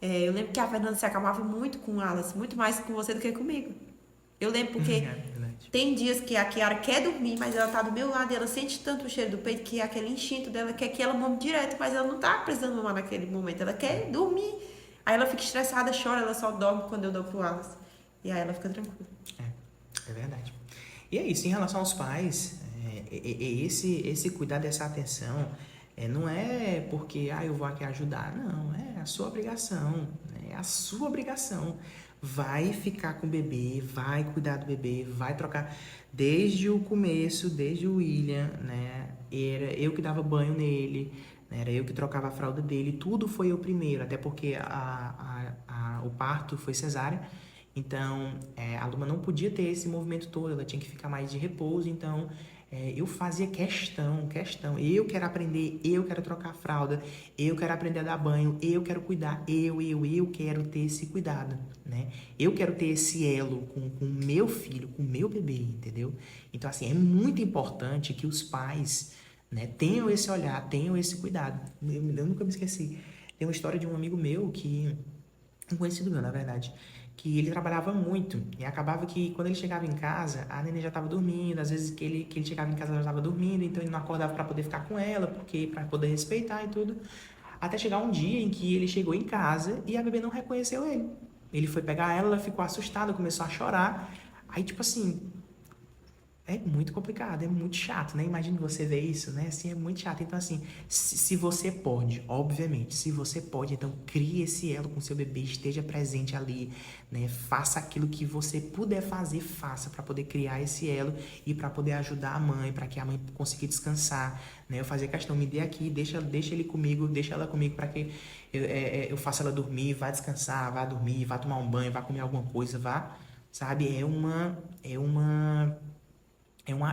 Eu lembro que a Fernanda se acalmava muito com o Alice, muito mais com você do que comigo. Eu lembro porque tem dias que a Kiara quer dormir, mas ela tá do meu lado e ela sente tanto o cheiro do peito que aquele instinto dela quer que ela mame direto, mas ela não tá precisando mamar naquele momento, ela quer dormir. Aí ela fica estressada, chora, ela só dorme quando eu dou pro Alice. E aí ela fica tranquila. É verdade. E é isso, em relação aos pais, esse cuidar dessa atenção, não é porque eu vou aqui ajudar, não, é a sua obrigação, é a sua obrigação. Vai ficar com o bebê, vai cuidar do bebê, vai trocar. Desde o começo, desde o William, né, era eu que dava banho nele, né, era eu que trocava a fralda dele, tudo foi eu primeiro, até porque o parto foi cesárea. Então, a Luma não podia ter esse movimento todo, ela tinha que ficar mais de repouso, então eu fazia questão, eu quero aprender, eu quero trocar a fralda, eu quero aprender a dar banho, eu quero cuidar, eu quero ter esse cuidado, né? Eu quero ter esse elo com o meu filho, com o meu bebê, entendeu? Então, assim, é muito importante que os pais, né, tenham esse olhar, tenham esse cuidado. Eu nunca me esqueci. Tem uma história de um amigo meu um conhecido meu, na verdade, que ele trabalhava muito e acabava que quando ele chegava em casa, a neném já estava dormindo, às vezes que ele chegava em casa ela já estava dormindo, então ele não acordava para poder ficar com ela, porque para poder respeitar e tudo. Até chegar um dia em que ele chegou em casa e a bebê não reconheceu ele. Ele foi pegar ela ficou assustada, começou a chorar. Aí, tipo assim, é muito complicado, é muito chato, né? Imagina você ver isso, né? Assim, é muito chato. Então, assim, se você pode, obviamente, se você pode, então crie esse elo com seu bebê, esteja presente ali, né? Faça aquilo que você puder fazer, faça para poder criar esse elo e para poder ajudar a mãe, para que a mãe consiga descansar, né? Eu fazia questão, me dê aqui, deixa ele comigo, deixa ela comigo para que eu faça ela dormir, vá descansar, vá dormir, vá tomar um banho, vá comer alguma coisa, vá, sabe?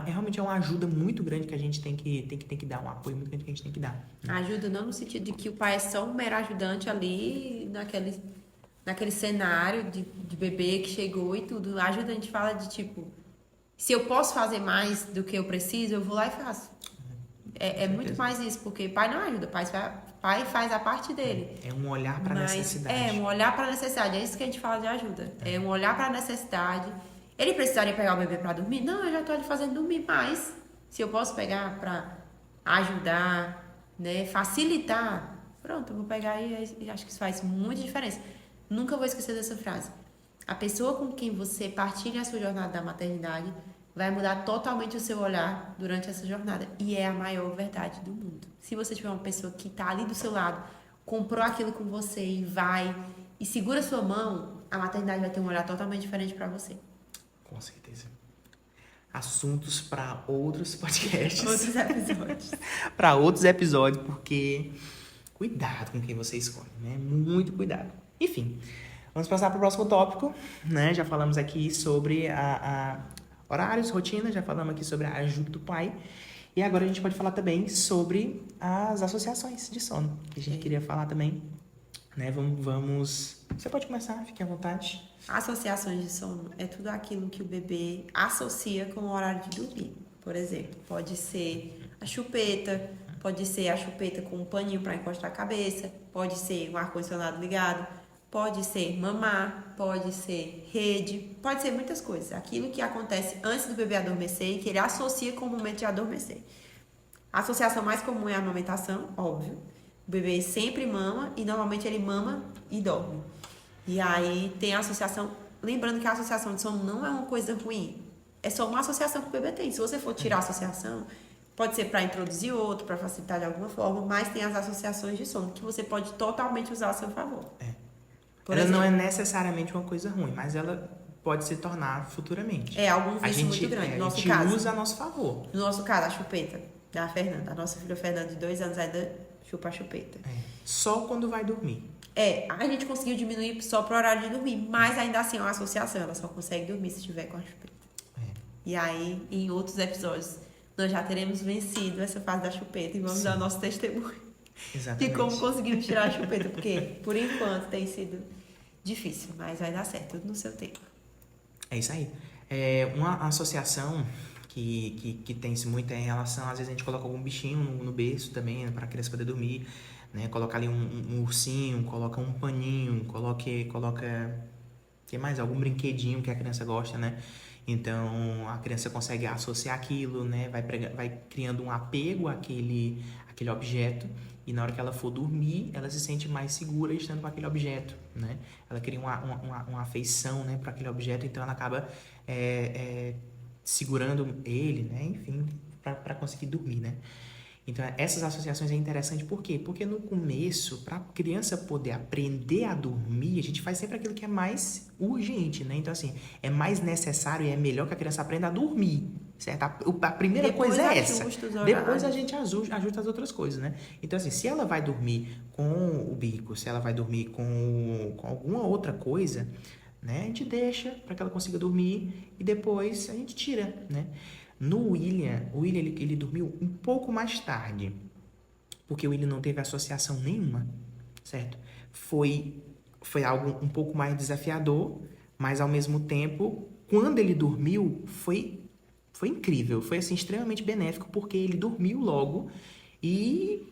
Realmente é uma ajuda muito grande que a gente tem que dar, um apoio muito grande que a gente tem que dar. Né? Ajuda não no sentido de que o pai é só um mero ajudante ali naquele cenário de bebê que chegou e tudo. Ajuda, a gente fala de tipo, se eu posso fazer mais do que eu preciso, eu vou lá e faço. É muito mais isso, porque pai não ajuda, pai faz a parte dele. É um olhar para a necessidade. É um olhar para a necessidade, é isso que a gente fala de ajuda. É um olhar para a necessidade. Ele precisaria pegar o bebê para dormir? Não, eu já estou ali fazendo dormir, mas se eu posso pegar para ajudar, né, facilitar, pronto, eu vou pegar e acho que isso faz muita diferença. Nunca vou esquecer dessa frase. A pessoa com quem você partilha a sua jornada da maternidade vai mudar totalmente o seu olhar durante essa jornada. E é a maior verdade do mundo. Se você tiver uma pessoa que está ali do seu lado, comprou aquilo com você e vai e segura sua mão, a maternidade vai ter um olhar totalmente diferente para você. Com certeza. Assuntos para outros podcasts. Outros episódios. Para outros episódios, porque cuidado com quem você escolhe, né? Muito cuidado. Enfim, vamos passar para o próximo tópico, né? Já falamos aqui sobre horários, rotina, já falamos aqui sobre a ajuda do pai. E agora a gente pode falar também sobre as associações de sono, que a gente queria falar também, né? Vamos... Você pode começar, fique à vontade. Associações de sono é tudo aquilo que o bebê associa com o horário de dormir. Por exemplo, pode ser a chupeta com um paninho para encostar a cabeça, pode ser um ar-condicionado ligado, pode ser mamar, pode ser rede, pode ser muitas coisas. Aquilo que acontece antes do bebê adormecer e que ele associa com o momento de adormecer. A associação mais comum é a amamentação, óbvio. O bebê sempre mama e normalmente ele mama e dorme. E aí tem a associação, lembrando que a associação de sono não é uma coisa ruim, é só uma associação que o bebê tem. Se você for tirar a associação, pode ser para introduzir outro, para facilitar de alguma forma, mas tem as associações de sono que você pode totalmente usar a seu favor. Por ela exemplo, não é necessariamente uma coisa ruim, mas ela pode se tornar futuramente. É algum vício muito grande. No nosso caso, a gente usa a nosso favor. No nosso caso, a chupeta da Fernanda. A nossa filha Fernanda, de 2 anos, ainda chupa a chupeta. Só quando vai dormir. A gente conseguiu diminuir só pro horário de dormir, mas ainda assim é uma associação. Ela só consegue dormir se estiver com a chupeta. E aí, em outros episódios, nós já teremos vencido essa fase da chupeta e vamos dar nosso testemunho. Exatamente. De como conseguimos tirar a chupeta, porque por enquanto tem sido difícil, mas vai dar certo, tudo no seu tempo. É isso aí. Uma associação que tem-se muito em relação, às vezes a gente coloca algum bichinho no berço também, para a criança poder dormir, né? Coloca ali um ursinho, coloca um paninho, coloca tem mais algum brinquedinho que a criança gosta, né? Então a criança consegue associar aquilo, né? Vai criando um apego àquele objeto, e na hora que ela for dormir, ela se sente mais segura estando com aquele objeto, né? Ela cria uma afeição, né, para aquele objeto, então ela acaba segurando ele, né? Enfim, para conseguir dormir, né? Então, essas associações é interessante, por quê? Porque no começo, para a criança poder aprender a dormir, a gente faz sempre aquilo que é mais urgente, né? Então, assim, é mais necessário e é melhor que a criança aprenda a dormir, certo? A primeira Depois coisa é essa. Depois a horários. gente ajusta as outras coisas, né? Então, assim, se ela vai dormir com o bico, se ela vai dormir com alguma outra coisa, né? A gente deixa para que ela consiga dormir e depois a gente tira, né? No William, ele dormiu um pouco mais tarde, porque o William não teve associação nenhuma, certo? Foi algo um pouco mais desafiador, mas ao mesmo tempo, quando ele dormiu, foi incrível, foi assim extremamente benéfico, porque ele dormiu logo e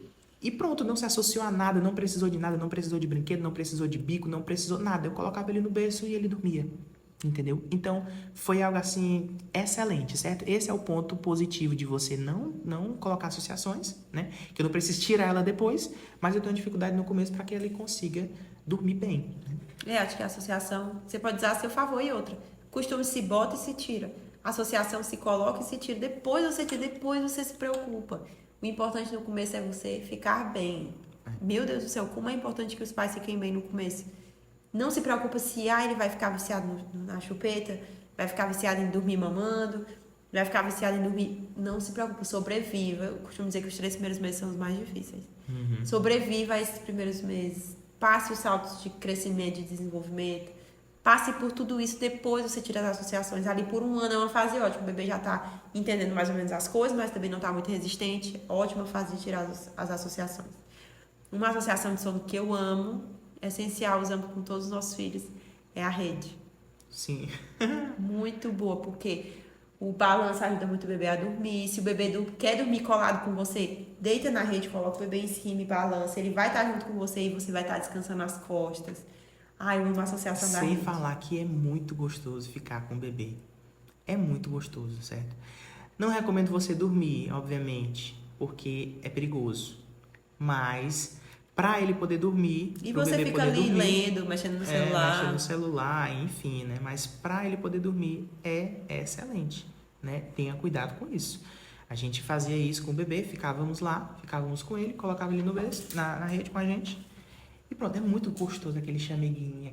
pronto, não se associou a nada, não precisou de nada, não precisou de brinquedo, não precisou de bico, não precisou nada. Eu colocava ele no berço e ele dormia. Entendeu? Então, foi algo assim excelente, certo? Esse é o ponto positivo de você não colocar associações, né? Que eu não preciso tirar ela depois, mas eu tenho dificuldade no começo para que ele consiga dormir bem. Né? Acho que a associação você pode usar a seu favor e outra. Costume se bota e se tira. A associação se coloca e se tira. Depois você tira, depois você se preocupa. O importante no começo é você ficar bem. Meu Deus do céu, como é importante que os pais fiquem bem no começo. Não se preocupa se ele vai ficar viciado na chupeta, vai ficar viciado em dormir mamando, vai ficar viciado em dormir... Não se preocupa, sobreviva. Eu costumo dizer que os 3 primeiros meses são os mais difíceis. Sobreviva a esses primeiros meses. Passe os saltos de crescimento, de desenvolvimento. Passe por tudo isso, depois você tira as associações. Ali por 1 ano é uma fase ótima. O bebê já está entendendo mais ou menos as coisas, mas também não está muito resistente. Ótima fase de tirar as associações. Uma associação de sono que eu amo... essencial, usando com todos os nossos filhos, é a rede. Sim. Muito boa, porque o balanço ajuda muito o bebê a dormir. Se o bebê quer dormir colado com você, deita na rede, coloca o bebê em cima e balança. Ele vai estar junto com você e você vai estar descansando as costas. Eu amo a associação da rede. Sem falar que é muito gostoso ficar com o bebê. É muito gostoso, certo? Não recomendo você dormir, obviamente, porque é perigoso. Mas... para ele poder dormir, e você fica ali dormir, lendo, mexendo no celular. Mexendo no celular, enfim, né? Mas para ele poder dormir é excelente, né? Tenha cuidado com isso. A gente fazia isso com o bebê, ficávamos com ele, colocava ele no berço, na rede com a gente. E pronto, é muito gostoso aquele chameguinho,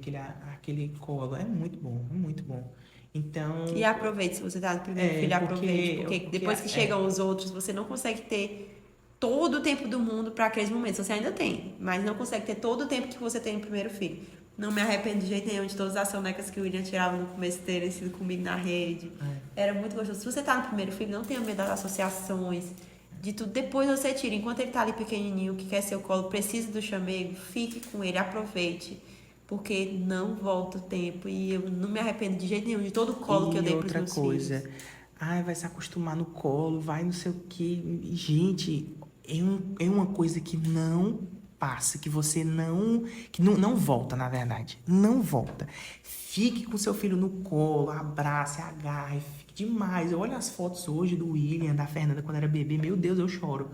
aquele colo. É muito bom, é muito bom. Então... E aproveite, se você tá no primeiro filho, aproveite. Porque depois que chegam os outros, você não consegue ter... todo o tempo do mundo para aqueles momentos. Você ainda tem, mas não consegue ter todo o tempo que você tem no primeiro filho. Não me arrependo de jeito nenhum de todas as sonecas que o William tirava no começo terem sido comigo na rede. Era muito gostoso. Se você tá no primeiro filho, não tenha medo das associações, de tudo. Depois você tira. Enquanto ele tá ali pequenininho, que quer seu colo, precisa do chamego, fique com ele, aproveite. Porque não volta o tempo. E eu não me arrependo de jeito nenhum de todo o colo que eu dei pros meus filhos. E outra coisa... vai se acostumar no colo, vai não sei o quê. Gente, é uma coisa que não passa, que você não volta, na verdade. Não volta. Fique com seu filho no colo, abrace, agarre, fique demais. Eu olho as fotos hoje do William, da Fernanda, quando era bebê, meu Deus, eu choro.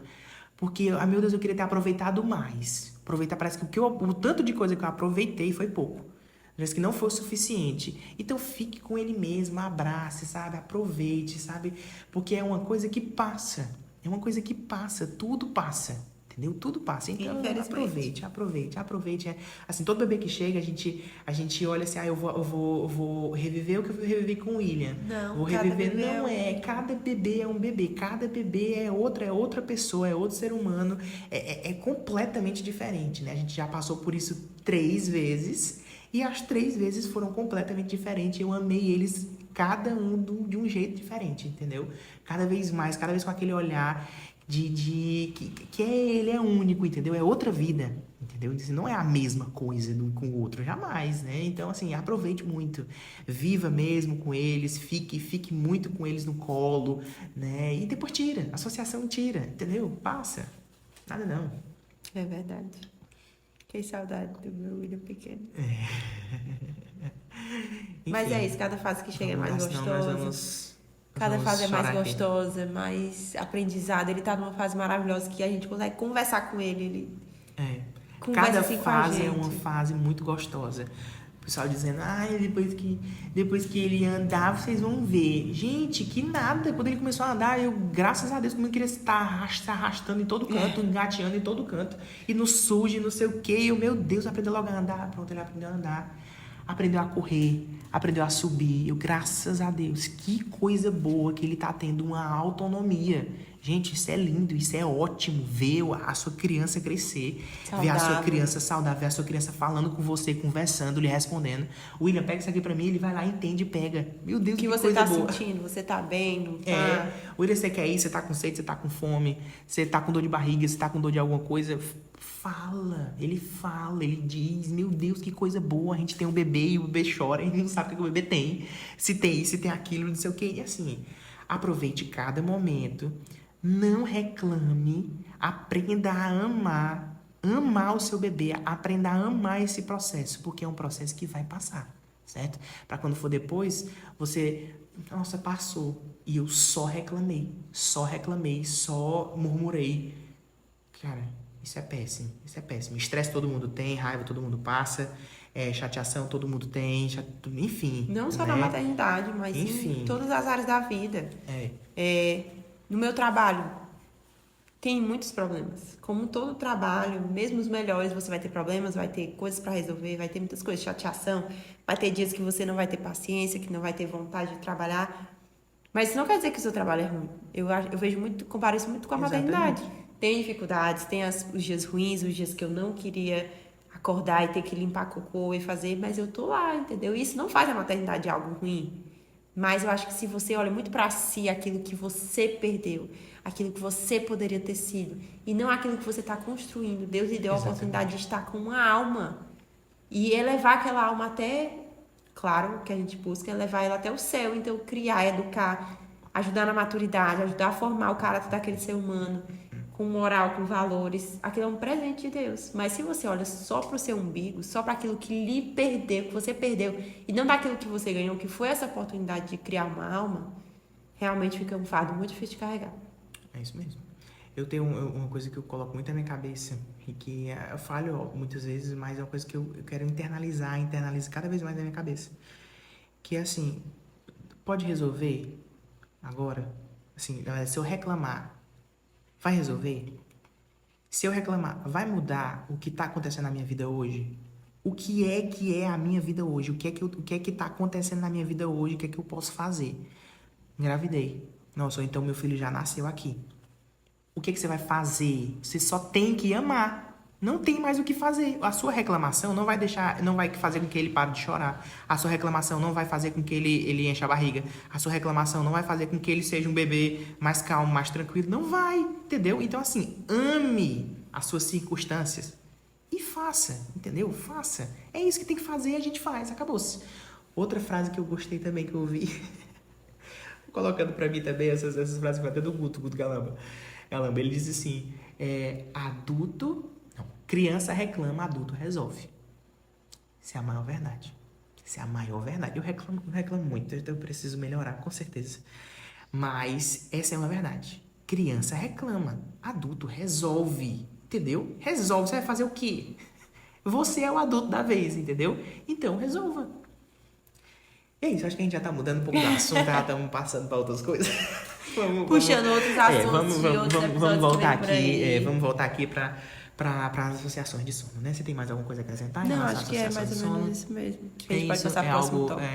Porque, meu Deus, eu queria ter aproveitado mais. Aproveitar, parece que o tanto de coisa que eu aproveitei foi pouco. Parece que não foi o suficiente. Então fique com ele mesmo, abrace, sabe? Aproveite, sabe? Porque é uma coisa que passa. É uma coisa que passa, tudo passa. Entendeu? Tudo passa. Então aproveite. Assim, todo bebê que chega, a gente olha assim, eu vou reviver o que eu revivi com o William. Não, Vou cada reviver. bebê Não é. Cada bebê é um bebê. Cada bebê é outra pessoa, é outro ser humano. É completamente diferente, né? A gente já passou por isso 3 vezes. E as 3 vezes foram completamente diferentes. Eu amei eles, cada um de um jeito diferente, entendeu? Cada vez mais, cada vez com aquele olhar que ele é único, entendeu? É outra vida, entendeu? Não é a mesma coisa com o outro, jamais, né? Então, assim, aproveite muito. Viva mesmo com eles, fique muito com eles no colo, né? E depois tira, associação tira, entendeu? Passa. Nada não. É verdade. Fiquei saudade do meu William pequeno. Mas Enfim, é isso, cada fase que chega é mais senão nós gostosa. Cada vamos fase é mais chorar aqui. gostosa, mais aprendizado. Ele tá numa fase maravilhosa que a gente consegue conversar com ele. Ele conversa Cada assim com a fase gente. é uma fase muito gostosa. O pessoal dizendo, depois que ele andar, vocês vão ver. Gente, que nada. Quando ele começou a andar, eu, graças a Deus, como eu queria estar se arrastando em todo canto, engateando em todo canto. E no sujo, e não sei o quê. E eu, meu Deus, aprendeu logo a andar. Pronto, ele aprendeu a andar. Aprendeu a correr, aprendeu a subir. Eu, graças a Deus, que coisa boa que ele tá tendo uma autonomia. Gente, isso é lindo, isso é ótimo. Ver a sua criança crescer, ver a sua criança saudável, ver a sua criança falando com você, conversando, lhe respondendo. William, pega isso aqui pra mim, ele vai lá, entende e pega. Meu Deus, que você coisa tá boa. sentindo, você tá bem, não tá? William, você quer ir, você tá com sede, você tá com fome, você tá com dor de barriga, você tá com dor de alguma coisa. Fala, ele diz, meu Deus, que coisa boa, a gente tem um bebê e o bebê chora, e não sabe o que o bebê tem, se tem isso, se tem aquilo, não sei o que, e assim, aproveite cada momento, não reclame, aprenda a amar o seu bebê, aprenda a amar esse processo, porque é um processo que vai passar, certo? Para quando for depois, você, nossa, passou, e eu só reclamei, só murmurei, cara, isso é péssimo. Estresse todo mundo tem, raiva todo mundo passa, chateação todo mundo tem, enfim. Não só né? na maternidade, mas em todas as áreas da vida. No meu trabalho, tem muitos problemas. Como todo trabalho, mesmo os melhores, você vai ter problemas, vai ter coisas para resolver, vai ter muitas coisas, chateação, vai ter dias que você não vai ter paciência, que não vai ter vontade de trabalhar. Mas isso não quer dizer que o seu trabalho é ruim. Eu vejo muito, comparo isso muito com a maternidade. Tem dificuldades, tem os dias ruins, os dias que eu não queria acordar e ter que limpar cocô e fazer, mas eu tô lá, entendeu? Isso não faz a maternidade algo ruim. Mas eu acho que se você olha muito pra si, aquilo que você perdeu, aquilo que você poderia ter sido, e não aquilo que você tá construindo, Deus lhe deu a oportunidade de estar com uma alma e elevar aquela alma até, claro, o que a gente busca é levar ela até o céu, então criar, educar, ajudar na maturidade, ajudar a formar o caráter daquele ser humano, com moral, com valores, aquilo é um presente de Deus. Mas se você olha só pro seu umbigo, só para aquilo que lhe perdeu, que você perdeu, e não daquilo que você ganhou, que foi essa oportunidade de criar uma alma, realmente fica um fardo muito difícil de carregar. É isso mesmo. Eu tenho uma coisa que eu coloco muito na minha cabeça, e que eu falho muitas vezes, mas é uma coisa que eu quero internalizar cada vez mais na minha cabeça. Que é assim, pode resolver agora? Assim, se eu reclamar, vai resolver? Se eu reclamar, vai mudar o que está acontecendo na minha vida hoje? O que é a minha vida hoje? O que é que está acontecendo na minha vida hoje? O que é que eu posso fazer? Engravidei. Nossa, então meu filho já nasceu aqui. O que é que você vai fazer? Você só tem que amar. Não tem mais o que fazer. A sua reclamação não vai fazer com que ele pare de chorar. A sua reclamação não vai fazer com que ele encha a barriga. A sua reclamação não vai fazer com que ele seja um bebê mais calmo, mais tranquilo. Não vai, entendeu? Então, assim, ame as suas circunstâncias e faça, entendeu? Faça. É isso que tem que fazer e a gente faz. Acabou-se. Outra frase que eu gostei também, que eu ouvi, colocando pra mim também essas frases até do Guto Galamba. Ele diz assim, Criança reclama, adulto resolve. Essa é a maior verdade. Essa é a maior verdade. Eu reclamo muito, então eu preciso melhorar, com certeza. Mas essa é uma verdade. Criança reclama, adulto resolve, entendeu? Resolve, você vai fazer o quê? Você é o adulto da vez, entendeu? Então, resolva. E é isso, acho que a gente já tá mudando um pouco do assunto, já estamos passando para outras coisas. Puxando outros assuntos de outros episódios vamos voltar que vem por aqui, aí. vamos voltar aqui para as associações de sono, né? Você tem mais alguma coisa a acrescentar em Não, relação acho às que é associações mais de ou sono? menos isso mesmo. A É gente pode isso, passar pro próximo tópico.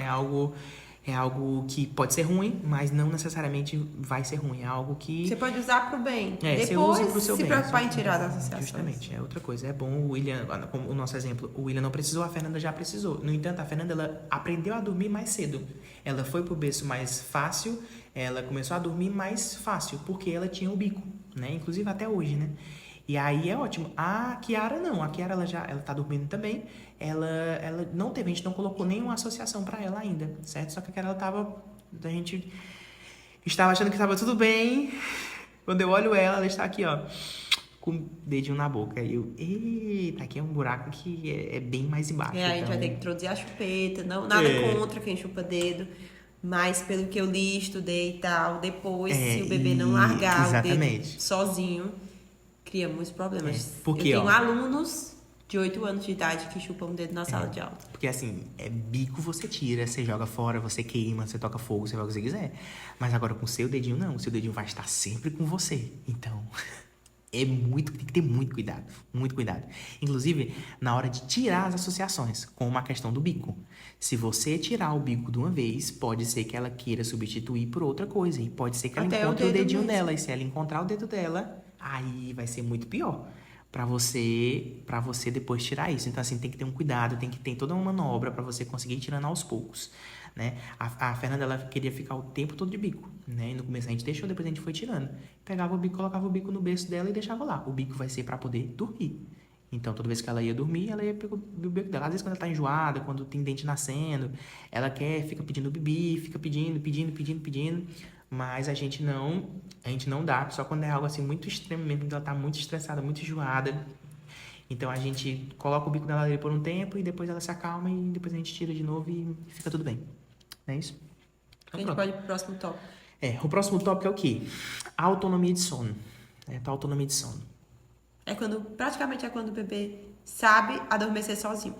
é algo que pode ser ruim, mas não necessariamente vai ser ruim. É algo que Você pode usar pro bem. você usa Depois pro seu se bem. preocupar em tirar das associações. Justamente, é outra coisa. É bom o William, como o nosso exemplo, o William não precisou, a Fernanda já precisou. No entanto, a Fernanda ela aprendeu a dormir mais cedo. Ela foi pro berço mais fácil, ela começou a dormir mais fácil, porque ela tinha o bico, né? Inclusive até hoje, né? E aí é ótimo. A Kiara não, a Kiara ela tá dormindo também. Ela não teve, a gente não colocou nenhuma associação pra ela ainda, certo? Só que a Kiara a gente estava achando que estava tudo bem. Quando eu olho ela está aqui, ó, com o dedinho na boca. E eu, eita, aqui é um buraco que é bem mais embaixo. A gente vai ter que introduzir a chupeta, não, nada contra quem chupa dedo, mas pelo que eu li, estudei e tal, depois, se o bebê não largar o dedo sozinho, cria muitos problemas. Porque, eu tenho alunos de 8 anos de idade que chupam o dedo na sala de aula. Porque assim, bico você tira, você joga fora, você queima, você toca fogo, você faz o que você quiser. Mas agora com o seu dedinho, não. O seu dedinho vai estar sempre com você. Então, tem que ter muito cuidado. Muito cuidado. Inclusive, na hora de tirar as associações, com uma questão do bico. Se você tirar o bico de uma vez, pode ser que ela queira substituir por outra coisa. E pode ser que ela encontre o dedinho dela. E se ela encontrar o dedo dela, aí vai ser muito pior. Pra você depois tirar isso. Então, assim, tem que ter um cuidado, tem que ter toda uma manobra pra você conseguir ir tirando aos poucos, né? A Fernanda, ela queria ficar o tempo todo de bico, né? E no começo a gente deixou, depois a gente foi tirando. Pegava o bico, colocava o bico no berço dela e deixava lá. O bico vai ser pra poder dormir. Então, toda vez que ela ia dormir, ela ia pegar o bico dela. Às vezes, quando ela tá enjoada, quando tem dente nascendo, ela fica pedindo bibi, fica pedindo. Mas a gente não dá, só quando é algo assim muito extremo mesmo, quando ela tá muito estressada, muito enjoada. Então a gente coloca o bico dela ali por um tempo e depois ela se acalma e depois a gente tira de novo e fica tudo bem. Não é isso? Então, a gente pode ir pro próximo tópico. O próximo tópico é o quê? A autonomia de sono. A autonomia de sono. Praticamente é quando o bebê sabe adormecer sozinho.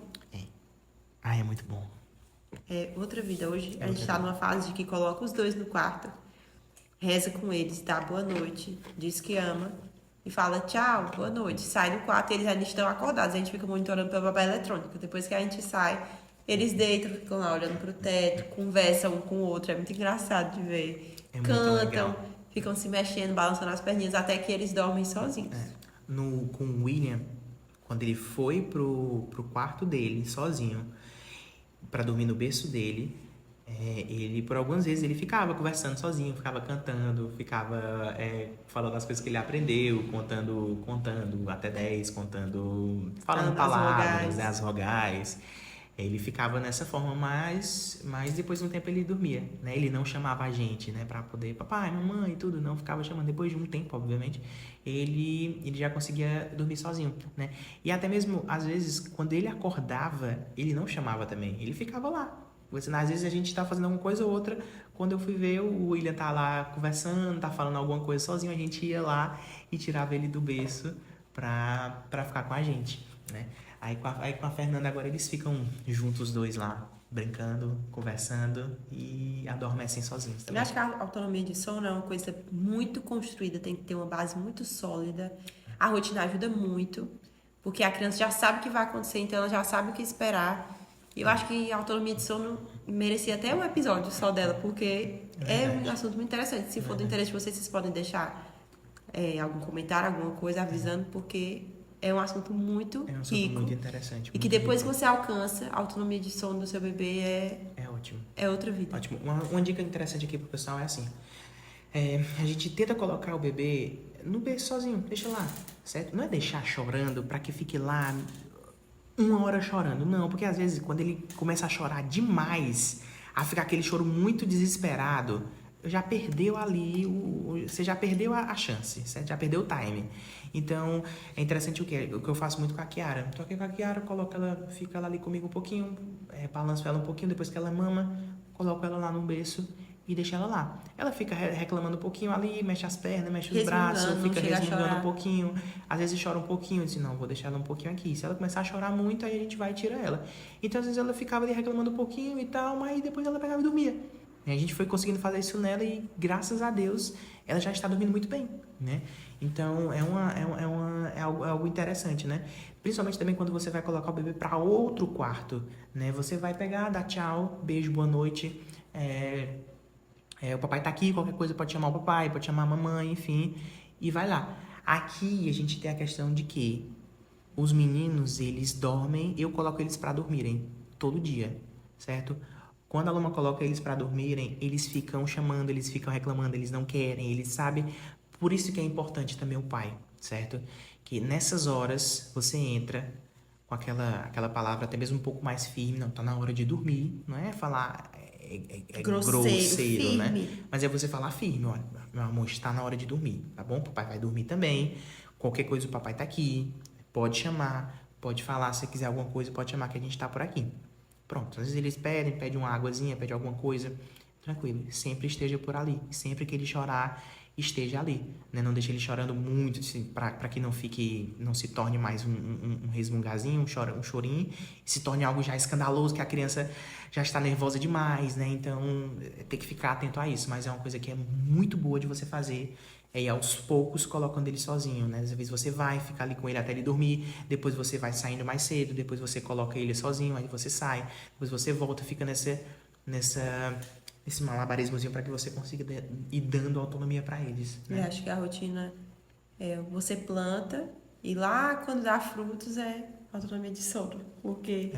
É muito bom. É outra vida. Hoje a gente tá numa fase de que coloca os dois no quarto, reza com eles, dá boa noite, diz que ama e fala tchau, boa noite. Sai do quarto e eles ainda estão acordados. A gente fica monitorando pela babá eletrônica. Depois que a gente sai, eles deitam, ficam lá olhando pro teto, conversam um com o outro. É muito engraçado de ver. Cantam, ficam se mexendo, balançando as perninhas até que eles dormem sozinhos. Com o William, quando ele foi pro quarto dele, sozinho, pra dormir no berço dele, ele, por algumas vezes, ele ficava conversando sozinho, ficava cantando, ficava falando as coisas que ele aprendeu, contando até 10, falando palavras, as vogais. Ele ficava nessa forma, mas depois de um tempo ele dormia, né? Ele não chamava a gente, né? Pra poder, papai, mamãe e tudo, não ficava chamando. Depois de um tempo, obviamente, ele já conseguia dormir sozinho, né? E até mesmo, às vezes, quando ele acordava, ele não chamava também. Ele ficava lá. Às vezes a gente tá fazendo alguma coisa ou outra, quando eu fui ver, o William tá lá conversando, tá falando alguma coisa sozinho, a gente ia lá e tirava ele do berço pra ficar com a gente, né? Aí com a Fernanda agora eles ficam juntos os dois lá, brincando, conversando e adormecem sozinhos também. Eu acho que a autonomia de sono é uma coisa muito construída, tem que ter uma base muito sólida. A rotina ajuda muito, porque a criança já sabe o que vai acontecer, então ela já sabe o que esperar. E eu acho que a autonomia de sono merecia até um episódio só dela, porque é um assunto muito interessante. Se for do interesse de vocês podem deixar algum comentário, alguma coisa avisando, porque é um assunto muito rico. Muito interessante. E que depois que você alcança a autonomia de sono do seu bebê é ótimo. É outra vida. Ótimo. Uma dica interessante aqui pro pessoal é assim. A gente tenta colocar o bebê no berço sozinho, deixa lá, certo? Não é deixar chorando pra que fique lá 1 hora chorando, não, porque às vezes quando ele começa a chorar demais, a ficar aquele choro muito desesperado, já perdeu ali, você já perdeu a chance, você já perdeu o time. Então, é interessante o que eu faço muito com a Kiara. Tô aqui com a Kiara, coloco ela, fica ela ali comigo um pouquinho, balanço ela um pouquinho, depois que ela mama, coloco ela lá no berço e deixo ela lá. Ela fica reclamando um pouquinho ali, mexe as pernas, mexe os braços, fica resmungando um pouquinho. Às vezes chora um pouquinho, eu disse, não, vou deixar ela um pouquinho aqui. Se ela começar a chorar muito, aí a gente vai e tira ela. Então, às vezes ela ficava ali reclamando um pouquinho e tal, mas depois ela pegava e dormia. A gente foi conseguindo fazer isso nela e, graças a Deus, ela já está dormindo muito bem, né? Então, é algo interessante, né? Principalmente também quando você vai colocar o bebê para outro quarto, né? Você vai pegar, dar tchau, beijo, boa noite, o papai tá aqui, qualquer coisa pode chamar o papai, pode chamar a mamãe, enfim, e vai lá. Aqui a gente tem a questão de que os meninos, eles dormem, eu coloco eles para dormirem todo dia, certo? Quando a Luma coloca eles para dormirem, eles ficam chamando, eles ficam reclamando, eles não querem, eles sabem. Por isso que é importante também o pai, certo? Que nessas horas você entra com aquela palavra até mesmo um pouco mais firme, não, tá na hora de dormir, não é falar grosseiro, né? Mas é você falar firme, olha, meu amor, está na hora de dormir, tá bom? O papai vai dormir também, qualquer coisa o papai tá aqui, pode chamar, pode falar, se quiser alguma coisa, pode chamar que a gente tá por aqui. Pronto, às vezes eles pedem uma águazinha, pedem alguma coisa, tranquilo, sempre esteja por ali, sempre que ele chorar, esteja ali, né? Não deixe ele chorando muito, assim, para que não se torne mais um resmungazinho, um chorinho, e se torne algo já escandaloso, que a criança já está nervosa demais, né? Então, tem que ficar atento a isso, mas é uma coisa que é muito boa de você fazer, ir aos poucos colocando ele sozinho, né? Às vezes você vai ficar ali com ele até ele dormir, depois você vai saindo mais cedo, depois você coloca ele sozinho, aí você sai, depois você volta, fica nesse malabarismozinho para que você consiga ir dando autonomia para eles, né? Eu acho que a rotina você planta e lá quando dá frutos é autonomia de sono, porque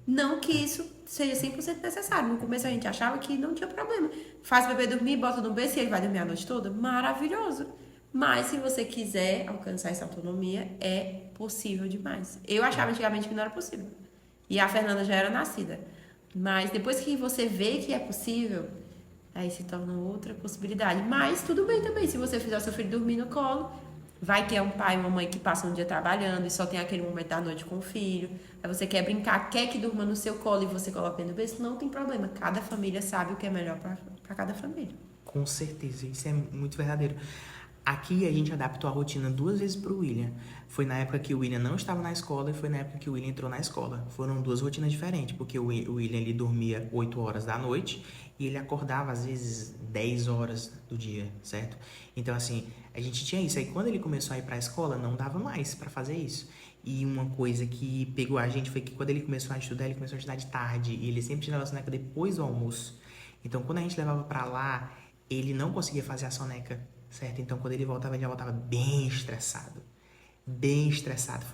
não que isso seja 100% necessário. No começo a gente achava que não tinha problema. Faz o bebê dormir, bota no berço e ele vai dormir a noite toda. Maravilhoso. Mas se você quiser alcançar essa autonomia, é possível demais. Eu achava antigamente que não era possível. E a Fernanda já era nascida. Mas depois que você vê que é possível, aí se torna outra possibilidade. Mas tudo bem também, se você fizer o seu filho dormir no colo, vai ter um pai e uma mãe que passam um dia trabalhando e só tem aquele momento da noite com o filho. Aí você quer brincar, quer que durma no seu colo e você coloca dentro do berço, não tem problema. Cada família sabe o que é melhor para cada família. Com certeza, isso é muito verdadeiro. Aqui a gente adaptou a rotina 2 vezes pro William. Foi na época que o William não estava na escola e foi na época que o William entrou na escola. Foram 2 rotinas diferentes, porque o William ele dormia 8 horas da noite e ele acordava às vezes 10 horas do dia, certo? Então assim, a gente tinha isso. Aí quando ele começou a ir pra escola, não dava mais para fazer isso. E uma coisa que pegou a gente foi que quando ele começou a estudar, ele começou a estudar de tarde e ele sempre tirava a soneca depois do almoço. Então quando a gente levava para lá, ele não conseguia fazer a soneca, certo? Então, quando ele já voltava bem estressado. Bem estressado.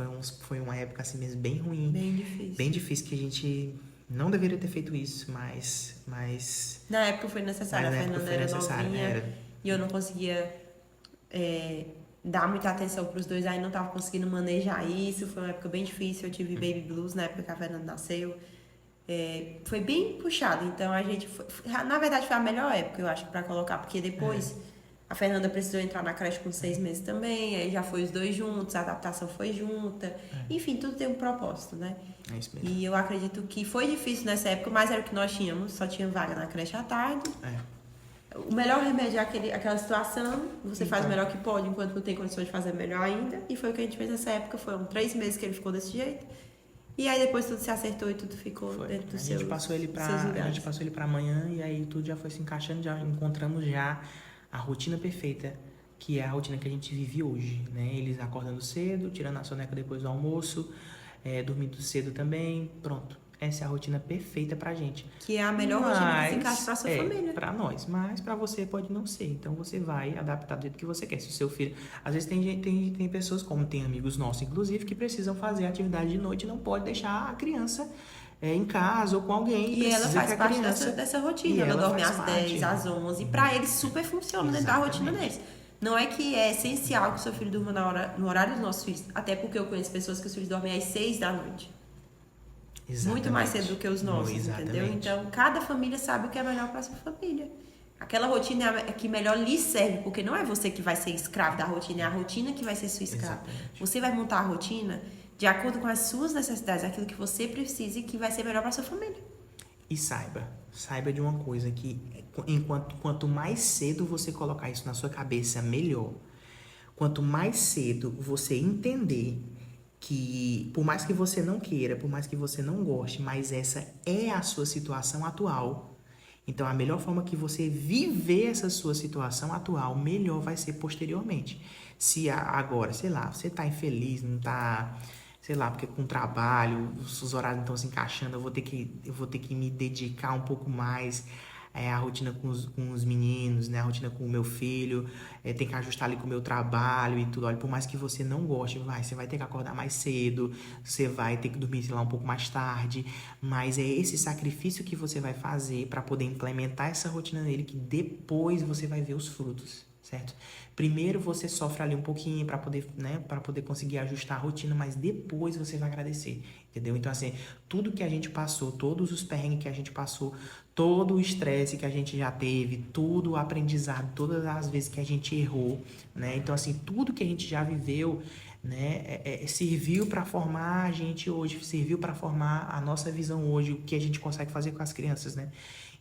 Foi uma época, assim mesmo, bem ruim. Bem difícil. Bem difícil, que a gente não deveria ter feito isso, mas... Na época foi necessário. A Fernanda era novinha e eu não conseguia dar muita atenção pros dois. Aí não tava conseguindo manejar isso. Foi uma época bem difícil. Eu tive baby blues na época que a Fernanda nasceu. Foi bem puxado. Então, a gente... na verdade, foi a melhor época, eu acho, pra colocar. Porque depois... A Fernanda precisou entrar na creche com 6 meses também, aí já foi os 2 juntos, a adaptação foi junta. Enfim, tudo tem um propósito, né? É isso mesmo. E eu acredito que foi difícil nessa época, mas era o que nós tínhamos, só tinha vaga na creche à tarde. O melhor remédio é aquela situação, você faz o melhor que pode, enquanto não tem condições de fazer melhor ainda. E foi o que a gente fez nessa época, foram 3 meses que ele ficou desse jeito. E aí depois tudo se acertou e tudo ficou dentro do seu. A gente passou ele pra amanhã e aí tudo já foi se encaixando, já encontramos já a rotina perfeita, que é a rotina que a gente vive hoje, né? Eles acordando cedo, tirando a soneca depois do almoço, dormindo cedo também, pronto. Essa é a rotina perfeita pra gente. Que é a melhor rotina que se encaixa pra sua família. Pra nós, mas pra você pode não ser. Então você vai adaptar do jeito que você quer. Se o seu filho... Às vezes tem pessoas, como tem amigos nossos, inclusive, que precisam fazer atividade de noite e não pode deixar a criança em casa ou com alguém. E ela faz parte dessa rotina. Ela dorme às 10, às 11. Pra eles super funciona dentro da rotina deles. Não é que é essencial que o seu filho durma no horário dos nossos filhos. Até porque eu conheço pessoas que os filhos dormem às 6 da noite. Exatamente. Muito mais cedo do que os nossos, entendeu? Então, cada família sabe o que é melhor pra sua família. Aquela rotina é a que melhor lhe serve, porque não é você que vai ser escravo da rotina, é a rotina que vai ser sua escrava. Exatamente. Você vai montar a rotina de acordo com as suas necessidades, aquilo que você precisa e que vai ser melhor para sua família. E saiba de uma coisa que quanto mais cedo você colocar isso na sua cabeça, melhor. Quanto mais cedo você entender que, por mais que você não queira, por mais que você não goste, mas essa é a sua situação atual. Então, a melhor forma que você viver essa sua situação atual, melhor vai ser posteriormente. Se agora, sei lá, você tá infeliz, não tá, sei lá, porque com o trabalho, os horários não estão se encaixando, eu vou ter que me dedicar um pouco mais à rotina com os meninos, né? A rotina com o meu filho, tem que ajustar ali com o meu trabalho e tudo. Olha, por mais que você não goste, você vai ter que acordar mais cedo, você vai ter que dormir, sei lá, um pouco mais tarde, mas é esse sacrifício que você vai fazer para poder implementar essa rotina nele que depois você vai ver os frutos, certo? Primeiro você sofre ali um pouquinho para poder, né, para poder conseguir ajustar a rotina, mas depois você vai agradecer, entendeu? Então assim, tudo que a gente passou, todos os perrengues que a gente passou, todo o estresse que a gente já teve, tudo o aprendizado, todas as vezes que a gente errou, né? Então assim, tudo que a gente já viveu, né, serviu para formar a gente hoje, serviu para formar a nossa visão hoje, o que a gente consegue fazer com as crianças, né?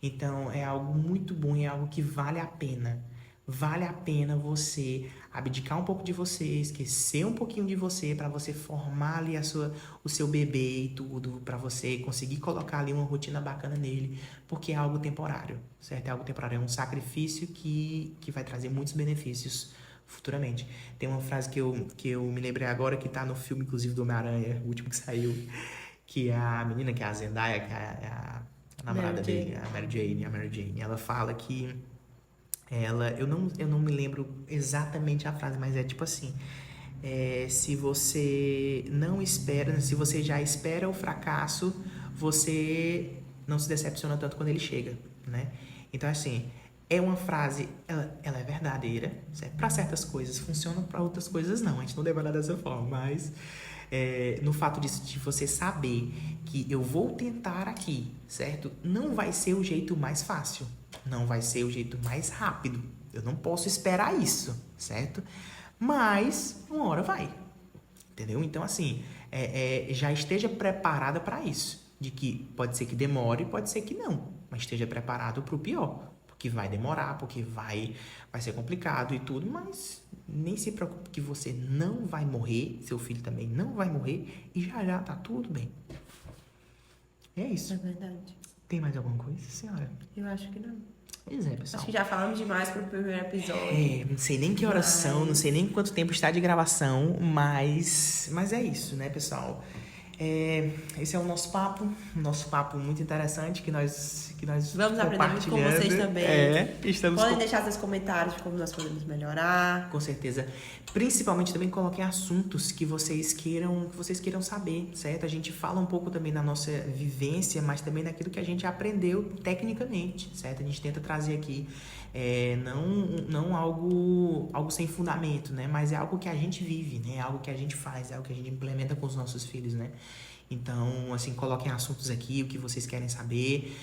Então é algo muito bom, é algo que vale a pena. Vale a pena você abdicar um pouco de você, esquecer um pouquinho de você para você formar ali o seu bebê e tudo, para você conseguir colocar ali uma rotina bacana nele, porque é algo temporário, certo? É algo temporário, é um sacrifício que vai trazer muitos benefícios futuramente. Tem uma frase que eu me lembrei agora, que tá no filme, inclusive, do Homem-Aranha, o último que saiu, que é a menina, que é a Zendaya, que é a namorada dele, a Mary Jane, ela fala que eu não me lembro exatamente a frase, mas é tipo assim, se você não espera, se você já espera o fracasso, você não se decepciona tanto quando ele chega, né? Então, assim, é uma frase, ela é verdadeira, para certas coisas funciona, para outras coisas não, a gente não deve olhar dessa forma, mas no fato de você saber que eu vou tentar aqui, certo? Não vai ser o jeito mais fácil, não vai ser o jeito mais rápido, eu não posso esperar isso, certo? Mas uma hora vai, entendeu? Então, assim, já esteja preparada para isso, de que pode ser que demore, pode ser que não, mas esteja preparado para o pior, porque vai demorar, porque vai ser complicado e tudo, mas nem se preocupe que você não vai morrer, seu filho também não vai morrer e já tá tudo bem. É isso. É verdade. Tem mais alguma coisa, senhora? Eu acho que não. Pois é, pessoal. Acho que já falamos demais pro primeiro episódio. Não sei nem que horas são, não sei nem quanto tempo está de gravação, mas é isso, né, pessoal? Esse é o nosso papo muito interessante que nós vamos aprender muito com vocês também. Podem deixar seus comentários de como nós podemos melhorar. Com certeza. Principalmente também coloquem assuntos que vocês queiram saber, certo? A gente fala um pouco também da nossa vivência, mas também daquilo que a gente aprendeu tecnicamente, certo? A gente tenta trazer aqui não algo sem fundamento, né? Mas é algo que a gente vive, né? É algo que a gente faz, é algo que a gente implementa com os nossos filhos, né? Então, assim, coloquem assuntos aqui, o que vocês querem saber,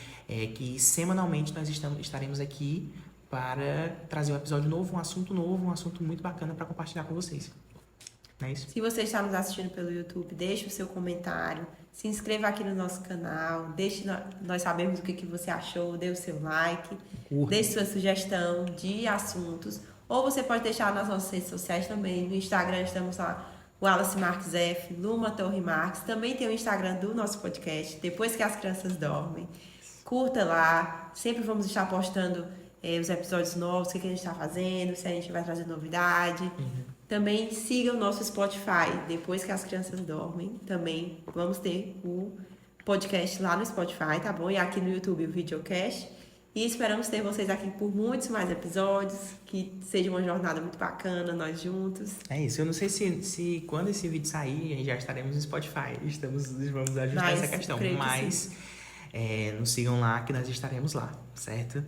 que semanalmente nós estaremos aqui para trazer um episódio novo, um assunto muito bacana para compartilhar com vocês. Não é isso? Se você está nos assistindo pelo YouTube, deixe o seu comentário, se inscreva aqui no nosso canal, deixe nós sabermos o que você achou, dê o seu like, deixe sua sugestão de assuntos, ou você pode deixar nas nossas redes sociais também. No Instagram estamos lá, o Wallace Marques F, Luma Torre Marques. Também tem o Instagram do nosso podcast, Depois que as Crianças Dormem. Curta lá, sempre vamos estar postando os episódios novos, o que a gente está fazendo, se a gente vai trazer novidade. Também siga o nosso Spotify, Depois que as Crianças Dormem. Também vamos ter o podcast lá no Spotify, tá bom? E aqui no YouTube o videocast. E esperamos ter vocês aqui por muitos mais episódios, que seja uma jornada muito bacana, nós juntos. É isso, eu não sei se quando esse vídeo sair, já estaremos no Spotify, vamos ajustar essa questão, mas nos sigam lá que nós estaremos lá, certo?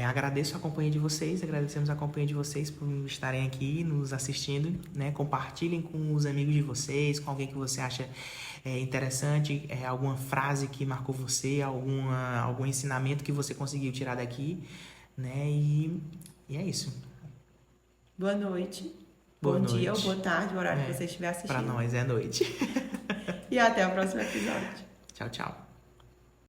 Agradeço a companhia de vocês, agradecemos a companhia de vocês por estarem aqui nos assistindo, né? Compartilhem com os amigos de vocês, com alguém que você acha interessante, alguma frase que marcou você, algum ensinamento que você conseguiu tirar daqui, né? E é isso. Boa noite. Boa Bom dia ou noite. boa tarde, o horário É, que você estiver assistindo. pra nós é noite. E até o próximo episódio. Tchau, tchau.